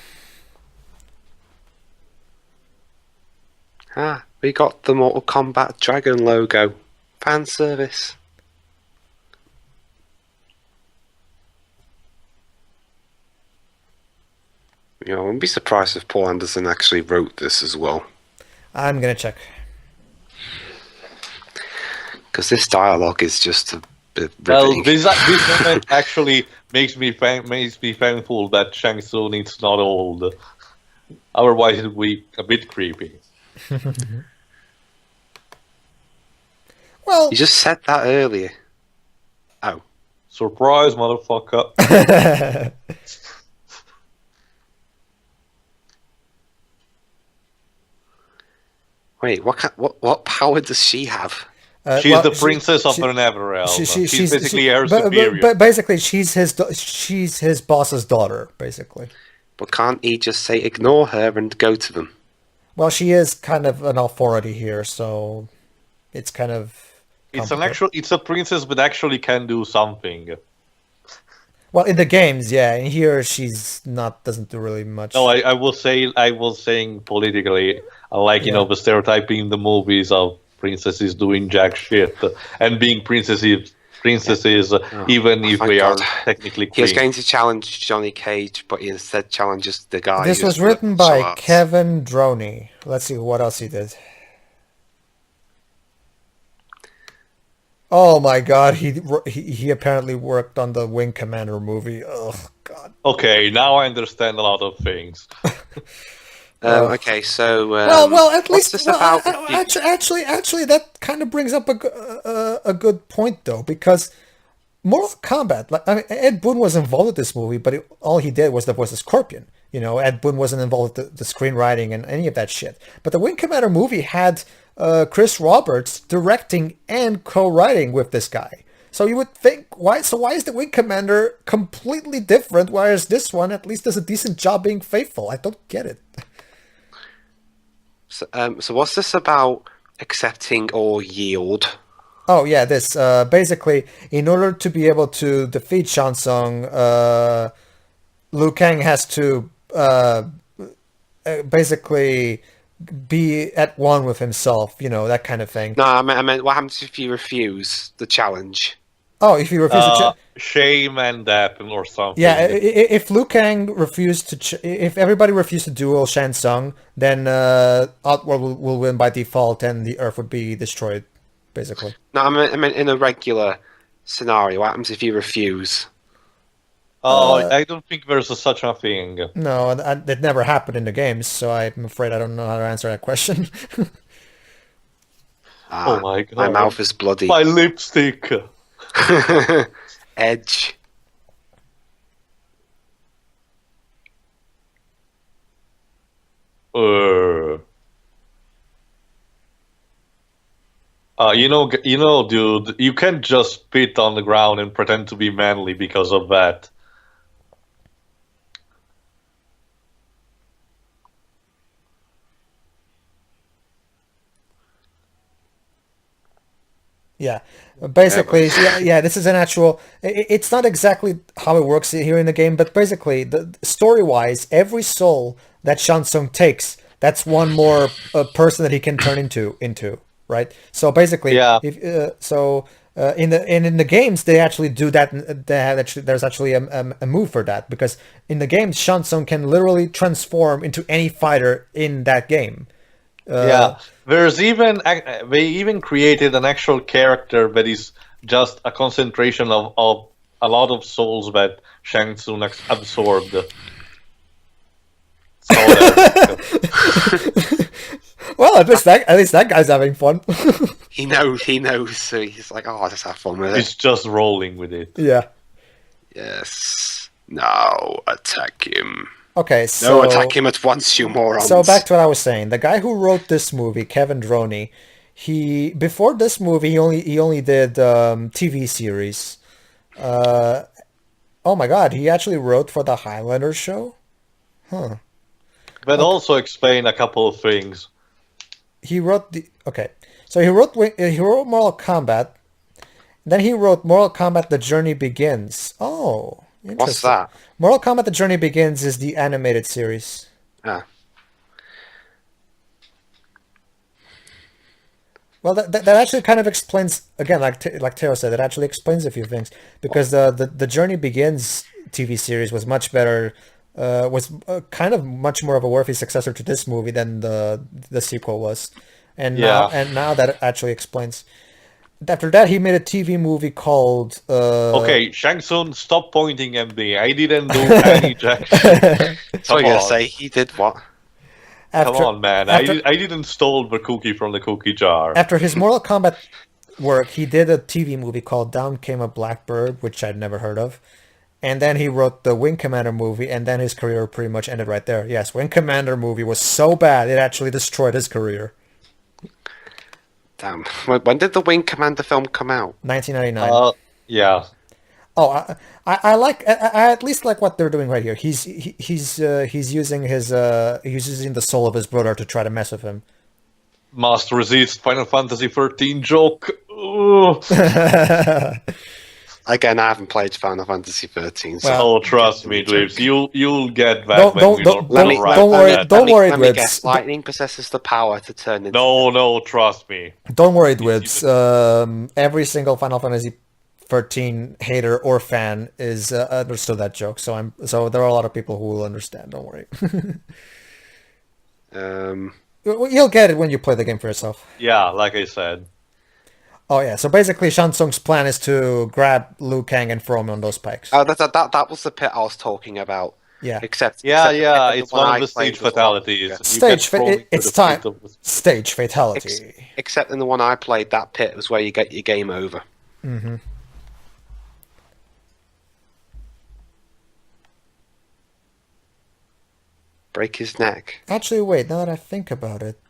Ah, we got the Mortal Kombat Dragon logo. Fan service. I wouldn't be surprised if Paul Anderson actually wrote this as well. I'm gonna check. Because this dialogue is just a bit Well, riveting. this moment actually makes me thankful that Shang Tsung is not old. Otherwise, it would be a bit creepy. Well, You just said that earlier. Oh. Surprise, motherfucker! Wait, what power does she have? She's well, the princess of the Netherrealm. She's basically her superior. But basically, she's his boss's daughter, basically. But can't he just say ignore her and go to them? Well, she is kind of an authority here, so it's kind of. It's a princess, but actually can do something. Well, in the games, yeah. In here, doesn't do really much. No, I was saying politically, like the stereotyping in the movies of princesses doing jack shit and being princesses, even if they are technically He was queens. going to challenge Johnny Cage, but he instead challenges the guy. This was written by Kevin Droney. Let's see what else he did. Oh my God, he apparently worked on the Wing Commander movie. Oh God. Okay, now I understand a lot of things. Okay, so well, at least this about? actually, that kind of brings up a good point though, because Mortal Kombat. Like, I mean, Ed Boon was involved with this movie, but all he did was the voice of Scorpion. Ed Boon wasn't involved with the screenwriting and any of that shit. But the Wing Commander movie had Chris Roberts directing and co-writing with this guy. So you would think, why is the Wing Commander completely different, whereas this one at least does a decent job being faithful? I don't get it. So what's this about? Accepting or yield? Oh yeah, this basically, in order to be able to defeat Shang Tsung, Liu Kang has to basically be at one with himself, that kind of thing. No, I meant what happens if you refuse the challenge? Oh, if you refuse to Shame and that or something. yeah, if Liu Kang refused to, if everybody refused to duel Shang Tsung, then Outworld will win by default, and the Earth would be destroyed, basically. No, I meant in a regular scenario. What happens if you refuse? Oh, I don't think there's such a thing. No, and it never happened in the games, so I'm afraid I don't know how to answer that question. Oh my God. My mouth is bloody. My lipstick. Edge. Dude, you can't just spit on the ground and pretend to be manly because of that. Yeah, basically, yeah. This is an actual. It's not exactly how it works here in the game, but basically, the story-wise, every soul that Shang Tsung takes, that's one more person that he can turn into, right? So basically, Yeah. If in the games, they actually do that. There's actually a move for that, because in the games, Shang Tsung can literally transform into any fighter in that game. Yeah, they even created an actual character that is just a concentration of a lot of souls that Shang Tsung absorbed. So, Well, at least that guy's having fun. He knows. So he's like, oh, I'll just have fun with it. he's just rolling with it. Yeah. Yes. Now attack him. Okay, so No, attack him at once, you morons. So back to what I was saying. The guy who wrote this movie, Kevin Droney, before this movie he only did TV series. Oh my God, he actually wrote for the Highlander show? Huh. but also explain a couple of things. He wrote so he wrote Mortal Kombat. Then he wrote Mortal Kombat: The Journey Begins. Oh, interesting. What's that? Mortal Kombat: The Journey Begins is the animated series. Ah. Well, that actually kind of explains, again, like Teo said, it actually explains a few things, because the Journey Begins TV series was much better, was kind of much more of a worthy successor to this movie than the sequel was, and now that actually explains. After that, he made a TV movie called. Okay, Shang Tsung, stop pointing at me. I didn't do any jack shit. So you're gonna say he did what? Come on, man. I didn't stole the cookie from the cookie jar. After his Mortal Kombat work, he did a TV movie called Down Came a Blackbird, which I'd never heard of. And then he wrote the Wing Commander movie, and then his career pretty much ended right there. Yes, Wing Commander movie was so bad, it actually destroyed his career. Damn. When did the Wing Commander film come out? 1999. Yeah. Oh, I at least like what they're doing right here. He's using the soul of his brother to try to mess with him. Must resist Final Fantasy 13 joke. Ugh. Again, I haven't played Final Fantasy 13. So Oh, trust me, Dwebs. You'll get that when we don't right. Don't worry, Let me Dwebs. guess. Lightning possesses the power to turn into... No, trust me. Don't worry, Dwebs. Every single Final Fantasy 13 hater or fan is understood that joke. So there are a lot of people who will understand. Don't worry. You'll get it when you play the game for yourself. Yeah, like I said. Oh yeah, so basically Shang Tsung's plan is to grab Liu Kang and throw him on those pikes. Oh, that was the pit I was talking about. Yeah. Except it's one of the stage fatalities. It's time. Stage fatality. Except in the one I played, that pit was where you get your game over. Mm-hmm. Break his neck. Actually, wait, now that I think about it.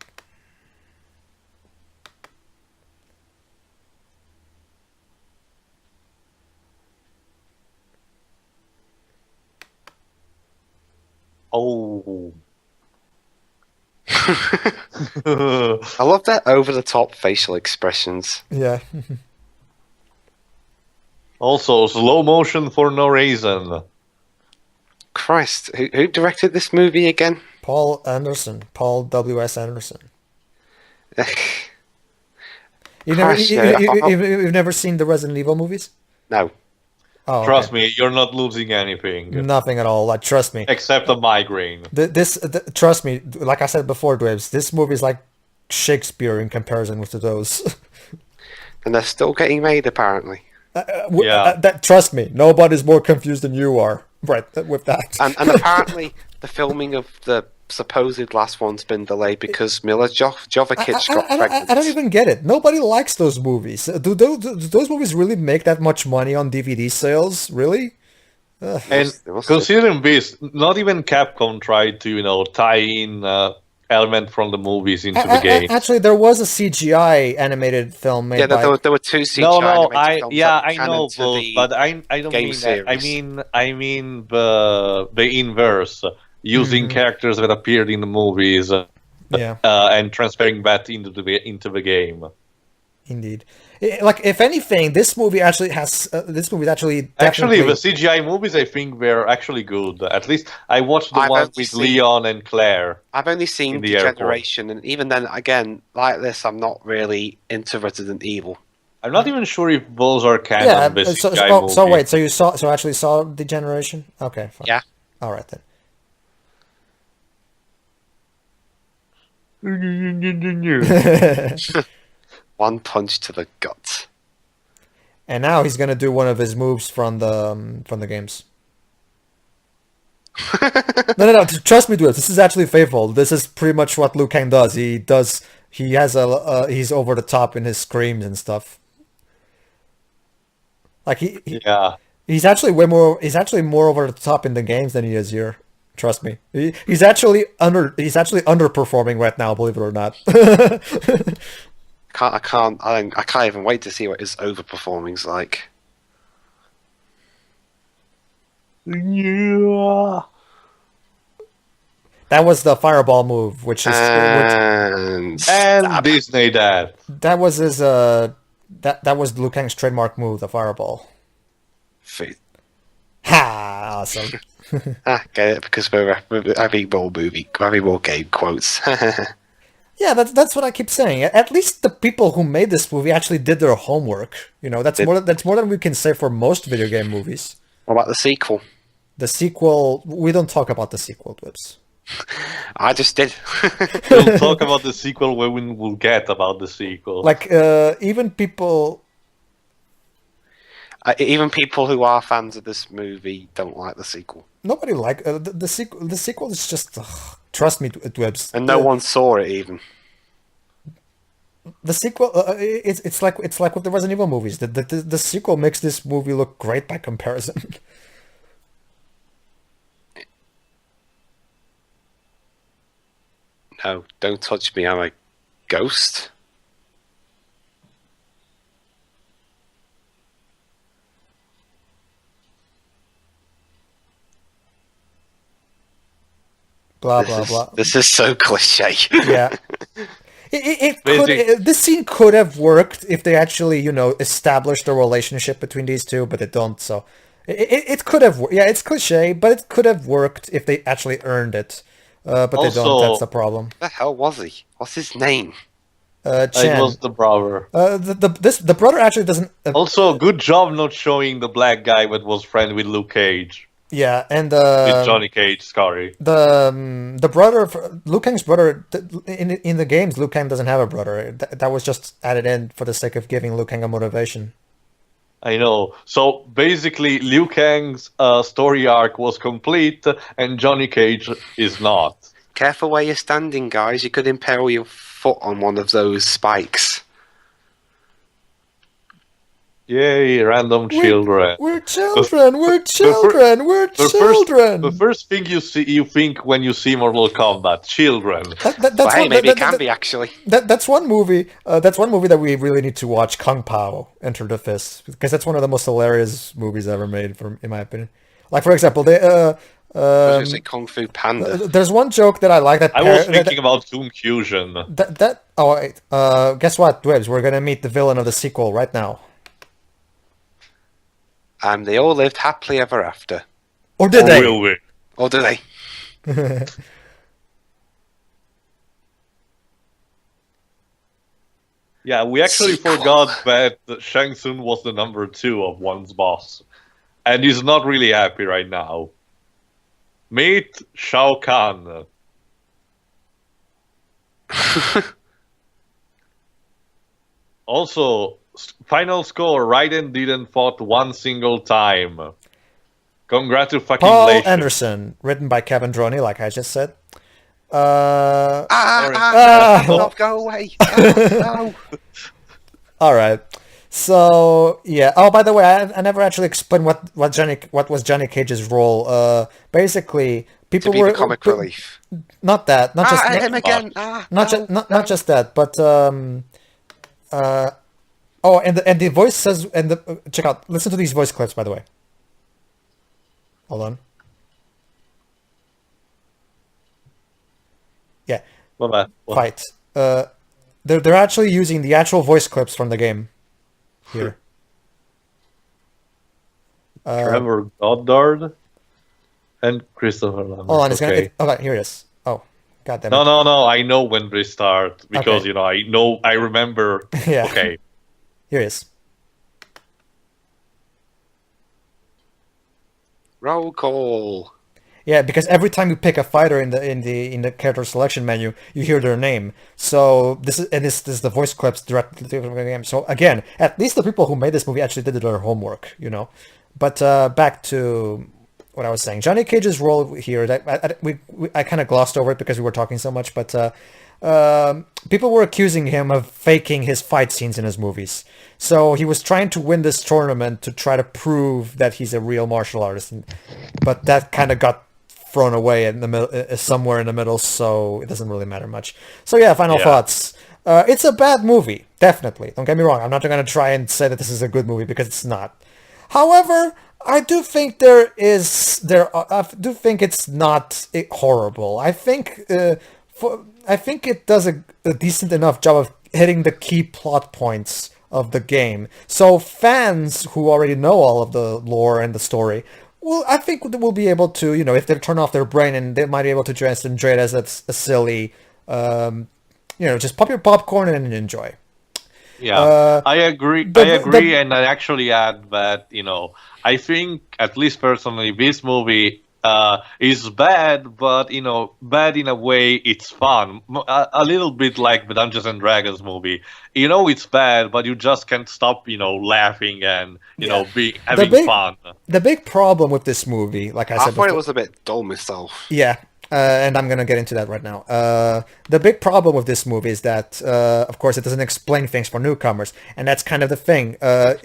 Oh. I love that over-the-top facial expressions. Yeah. Also, slow motion for no reason. Christ, who directed this movie again? Paul W.S. Anderson. You've never seen the Resident Evil movies? No. Oh, trust me, you're not losing anything. Nothing at all. Like, trust me. Except a migraine. Trust me. Like I said before, Dwebs, this movie is like Shakespeare in comparison with those. And they're still getting made, apparently. Trust me, nobody's more confused than you are. Right, with that. And apparently, the filming of the supposed last one's been delayed because Mila Jovovich got pregnant. I don't even get it. Nobody likes those movies. Do those movies really make that much money on DVD sales? Really? And considering this, not even Capcom tried to, tie in element from the movies into the game. Actually, there was a CGI animated film made by... there were two CGI animated films. I know both, but I don't mean that. I mean the inverse. Using characters that appeared in the movies, and transferring that into the game. Indeed, like if anything, this movie actually has. This movie definitely. Actually, the CGI movies I think were actually good. At least I watched the one with Leon and Claire. I've only seen the Generation, and even then, again, like this, I'm not really into Resident Evil. I'm not even sure if those are canon. Yeah. So wait. So you actually saw the Generation? Okay. Fine. Yeah. All right then. One punch to the gut. And now he's gonna do one of his moves from the games. No. Trust me, dude. This is actually faithful. This is pretty much what Liu Kang does. He's over the top in his screams and stuff. Like he's actually more over the top in the games than he is here. Trust me, he's actually underperforming right now. Believe it or not. I can't even wait to see what his overperforming's like. Yeah. That was the fireball move, which is And Disney that. that was his that was Liu Kang's trademark move, the fireball. Ha! Awesome. Get it? Because we're having more game quotes. Yeah, that's what I keep saying. At least the people who made this movie actually did their homework. You know, that's more than we can say for most video game movies. What about the sequel? The sequel, we don't talk about the sequel, Dwibs. I just did. We'll talk about the sequel when we'll get about the sequel. Like, even people who are fans of this movie don't like the sequel. Nobody the sequel. The sequel is just trust me, Dwibs. And no one saw it even. The sequel, it's like with the Resident Evil movies. The sequel makes this movie look great by comparison. No, don't touch me. I'm a ghost. Blah blah blah. This is so cliche. Yeah. This scene could have worked if they actually, established a relationship between these two, but they don't. So it could have. Yeah, it's cliche, but it could have worked if they actually earned it. But they don't. That's the problem. The hell was he? What's his name? Chen. It was the brother. The brother actually doesn't. Also, good job not showing the black guy that was friend with Luke Cage. Yeah, and with Johnny Cage, sorry. The brother, Liu Kang's brother, in the games, Liu Kang doesn't have a brother. That was just added in for the sake of giving Liu Kang a motivation. I know. So basically, Liu Kang's story arc was complete, and Johnny Cage is not. Careful where you're standing, guys. You could impale your foot on one of those spikes. Yay, random children. We're children. We're children. We're children. The first thing you think when you see Mortal Kombat, children. Maybe it can be actually. That's one movie. That's one movie that we really need to watch. Kung Pao, Enter the Fist, because that's one of the most hilarious movies ever made, in my opinion. Like, for example, I was going to say Kung Fu Panda. There's one joke that I like. I was thinking about Fusion. Guess what, Dwibs? We're gonna meet the villain of the sequel right now. And they all lived happily ever after. Or did they? Will we? Or do they? Yeah, we actually forgot that Shang Tsung was the number 2 of one's boss. And he's not really happy right now. Meet Shao Kahn. Also, final score, Raiden didn't fought one single time. Congratulations. Paul Anderson, written by Kevin Droney, like I just said. Go away. No. All right. So yeah. Oh, by the way, I never actually explained what was Johnny Cage's role. Basically, people to be were the comic relief. Not that. Not just him again. Not just that, but and the voice says, check out. Listen to these voice clips, by the way. Hold on. Yeah. What? Fight. They're actually using the actual voice clips from the game. Here. Trevor Goddard and Christopher Lambert. Hold on, okay, here it is. Oh, goddamn it. No. I know when they start because I remember. Yeah. Okay. Here it is. Roll call. Yeah, because every time you pick a fighter in the character selection menu, you hear their name. So this is the voice clips directly from the game. So again, at least the people who made this movie actually did their homework, But back to what I was saying. Johnny Cage's role here, I kind of glossed over it because we were talking so much, but people were accusing him of faking his fight scenes in his movies. So he was trying to win this tournament to try to prove that he's a real martial artist, but that kind of got thrown away in the middle, somewhere in the middle, so it doesn't really matter much. So yeah, final thoughts. It's a bad movie, definitely. Don't get me wrong. I'm not going to try and say that this is a good movie because it's not. However, I do think I do think it's not horrible. I think it does a decent enough job of hitting the key plot points of the game. So fans who already know all of the lore and the story, well, I think we'll be able to, if they turn off their brain, and they might be able to just enjoy it as a silly, just pop your popcorn and enjoy. Yeah, I agree. And I actually add that I think, at least personally, this movie is bad, but bad in a way it's fun. A little bit like the Dungeons and Dragons movie. It's bad, but you just can't stop laughing and having fun. The big problem with this movie, like I said thought before, it was a bit dull myself. Yeah. And I'm gonna get into that right now. The big problem with this movie is that, of course, it doesn't explain things for newcomers, and that's kind of the thing.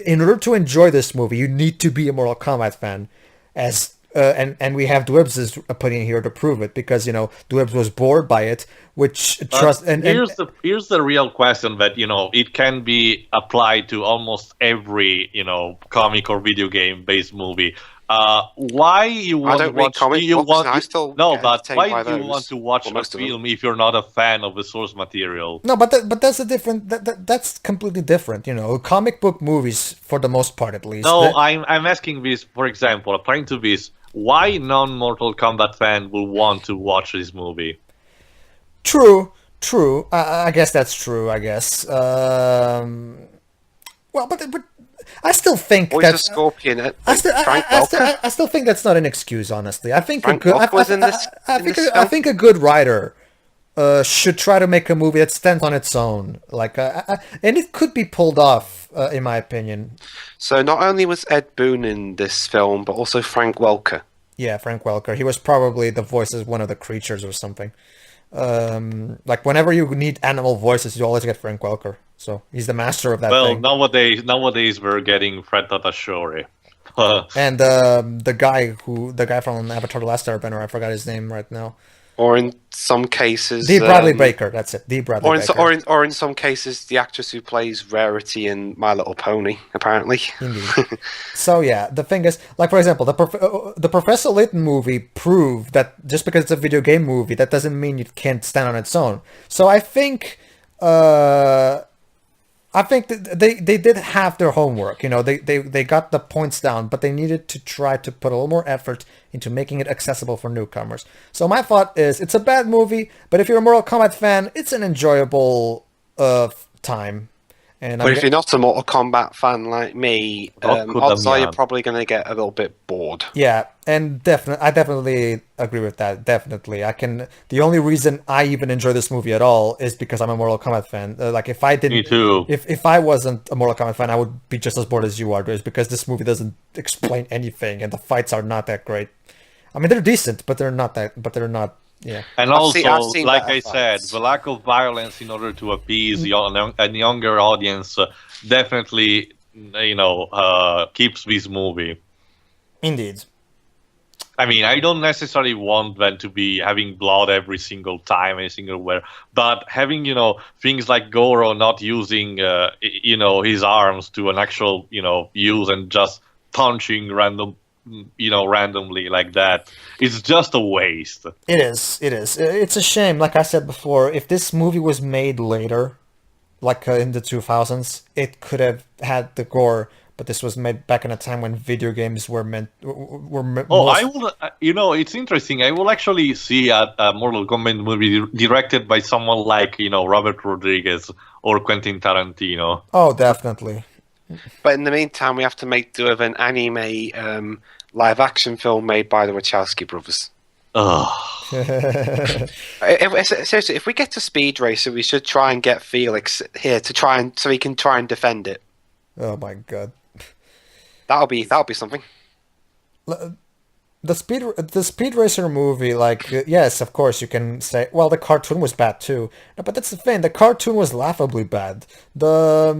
In order to enjoy this movie, you need to be a Mortal Kombat fan, and we have dwelve's opinion here to prove it, because dwelve was bored by it, which here's the real question that it can be applied to almost every comic or video game based movie. Why you want to watch? Why do you want to watch a film if you're not a fan of the source material? No, but that's a different. That's completely different. Comic book movies, for the most part, at least. No, I'm asking this, for example, applying to this. Why non-Mortal Kombat fan will want to watch this movie? True. I guess that's true. I guess. Well, but I still think Voice of Scorpion. I still think that's not an excuse. Honestly, I think Frank a good. Welker was in this. I think a good writer should try to make a movie that stands on its own. And it could be pulled off, in my opinion. So not only was Ed Boon in this film, but also Frank Welker. Yeah, Frank Welker. He was probably the voice of one of the creatures or something. Whenever you need animal voices, you always get Frank Welker. So he's the master of that thing. Nowadays we're getting Fred Tatasciore. And the guy from Avatar: The Last Airbender, I forgot his name right now. Or in some cases, D. Bradley Baker. That's it. D. Bradley Baker. Or in some cases, the actress who plays Rarity in My Little Pony, apparently. Indeed. So yeah, the thing is, for example, the Professor Layton movie proved that just because it's a video game movie, that doesn't mean it can't stand on its own. So I think that they did have their homework. They got the points down, but they needed to try to put a little more effort into making it accessible for newcomers. So my thought is, it's a bad movie, but if you're a Mortal Kombat fan, it's an enjoyable time. But if you're not a Mortal Kombat fan like me, odds are you're probably going to get a little bit bored. Yeah, and I definitely agree with that. Definitely, the only reason I even enjoy this movie at all is because I'm a Mortal Kombat fan. If I didn't, me too. If I wasn't a Mortal Kombat fan, I would be just as bored as you are, because this movie doesn't explain anything, and the fights are not that great. I mean, they're decent, but they're not that. But they're not. Yeah. And I've seen like I said, the lack of violence in order to appease a younger audience definitely, keeps this movie. Indeed. I mean, I don't necessarily want them to be having blood every single time, every single where, but having, things like Goro not using, his arms to an actual, use, and just punching randomly like that, it's just a waste. It is. It's a shame. Like I said before, if this movie was made later, in the 2000s, it could have had the gore. But this was made back in a time when video games were I will. It's interesting. I will actually see a Mortal Kombat movie directed by someone like Robert Rodriguez or Quentin Tarantino. Oh, definitely. But in the meantime, we have to make do with an anime live-action film made by the Wachowski brothers. Seriously, if we get to Speed Racer, we should try and get Felix here so he can try and defend it. Oh my god. That'll be something. The Speed Racer movie, yes, of course you can say, well, the cartoon was bad too. No, but that's the thing. The cartoon was laughably bad. The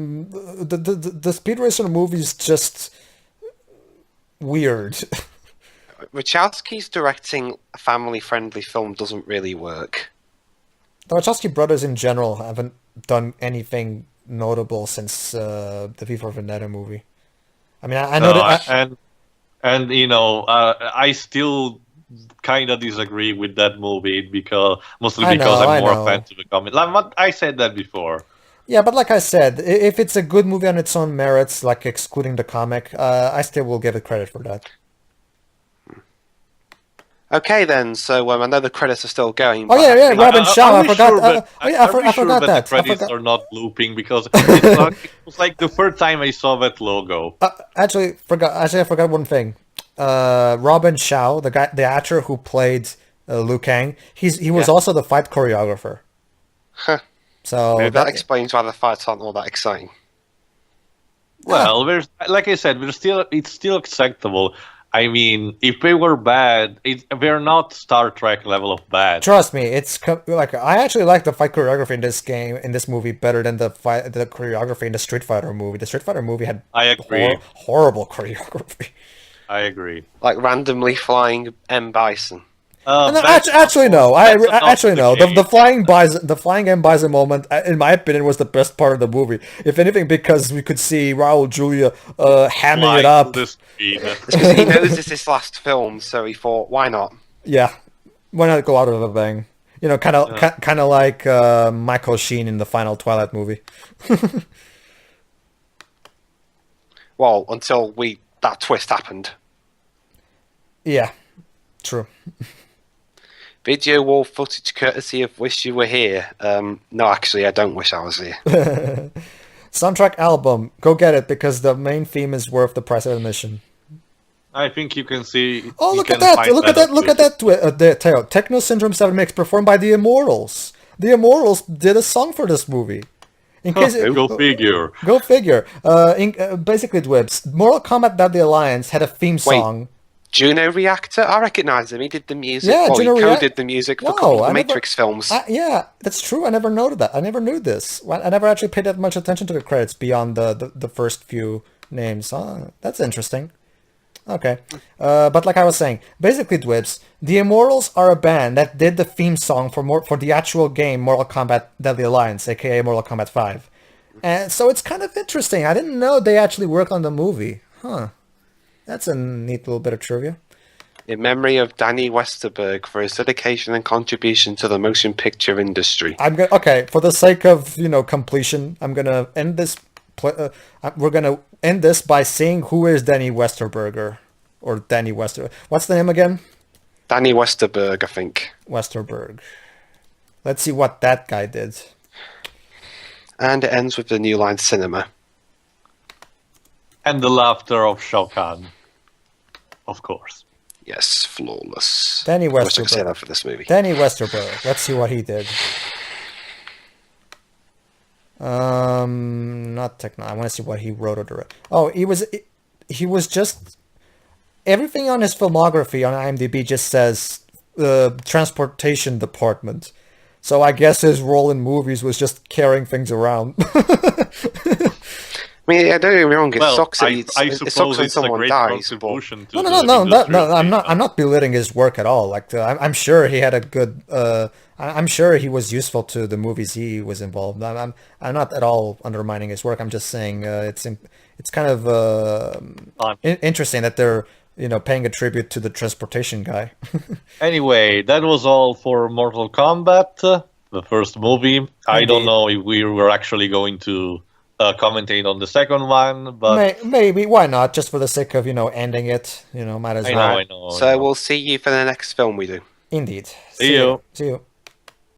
Speed Racer movie is just weird. Wachowski's directing a family-friendly film doesn't really work. The Wachowski brothers in general haven't done anything notable since the V for Vendetta movie. I mean, I know And I still kind of disagree with that movie mostly because I'm more a fan to the comic. Like what I said that before. Yeah, but like I said, if it's a good movie on its own merits, like excluding the comic, I still will give it credit for that. Okay, then. So I know the credits are still going. Oh yeah, Robin Shaw. I forgot. I forgot that. The credits are not looping because it was like the third time I saw that logo. Actually, I forgot one thing. Robin Shaw, the actor who played Liu Kang, he was also the fight choreographer. Huh. So maybe that explains why the fights aren't all that exciting. Well, like I said, it's still acceptable. I mean, if they were bad, they're not Star Trek level of bad. Trust me, it's like I actually like the fight choreography in this movie better than the choreography in the Street Fighter movie. The Street Fighter movie had horrible choreography. I agree. Like randomly flying M Bison. Actually, no. The flying M Bison moment, in my opinion, was the best part of the movie. If anything, because we could see Raul Julia hamming it up. Because he knows it's his last film, so he thought, why not? Yeah, why not go out of a bang? Kind of like Michael Sheen in the final Twilight movie. Well, until that twist happened. Yeah, true. Video wall footage courtesy of Wish You Were Here. No, actually, I don't wish I was here. Soundtrack album. Go get it, because the main theme is worth the price of admission. I think you can see... Oh, look at that! Look at that! Techno Syndrome 7 mix performed by the Immortals. The Immortals did a song for this movie. Go figure. Go figure. Basically, Dwibs, Mortal Kombat: The Alliance had a theme song. Juno Reactor? I recognise him. He did the music. Yeah, Juno he co-did the music for a couple of the Matrix films. Yeah, that's true. I never noted that. I never knew this. I never actually paid that much attention to the credits beyond the first few names. Oh, that's interesting. Okay. But like I was saying, basically, Dwibs, the Immortals are a band that did the theme song for the actual game Mortal Kombat: The Alliance, aka Mortal Kombat 5. And so it's kind of interesting. I didn't know they actually worked on the movie. Huh. That's a neat little bit of trivia. In memory of Danny Westerberg for his dedication and contribution to the motion picture industry. Okay, for the sake of completion, I'm gonna end this. We're gonna end this by saying who is Danny Westerberger or Danny Wester. What's the name again? Danny Westerberg, I think. Westerberg. Let's see what that guy did. And it ends with the New Line Cinema. And the laughter of Shao Kahn. Of course. Yes, flawless. Danny Westerberg. I wish I could say that for this movie. Danny Westerberg. Let's see what he did. Not techno. I want to see what he wrote or directed. Oh, he was just everything on his filmography on IMDb just says transportation department. So I guess his role in movies was just carrying things around. I mean, don't get me wrong. It sucks. I suppose when it's someone a great dies. contribution to No. I'm not belittling his work at all. Like, I'm sure he had a good. I'm sure he was useful to the movies he was involved. I'm not at all undermining his work. I'm just saying it's kind of interesting that they're paying a tribute to the transportation guy. Anyway, that was all for Mortal Kombat, the first movie. Indeed. I don't know if we were actually going to commentate on the second one, but maybe why not? Just for the sake of ending it, might as well. I know. So we'll see you for the next film we do. Indeed. See you. See you.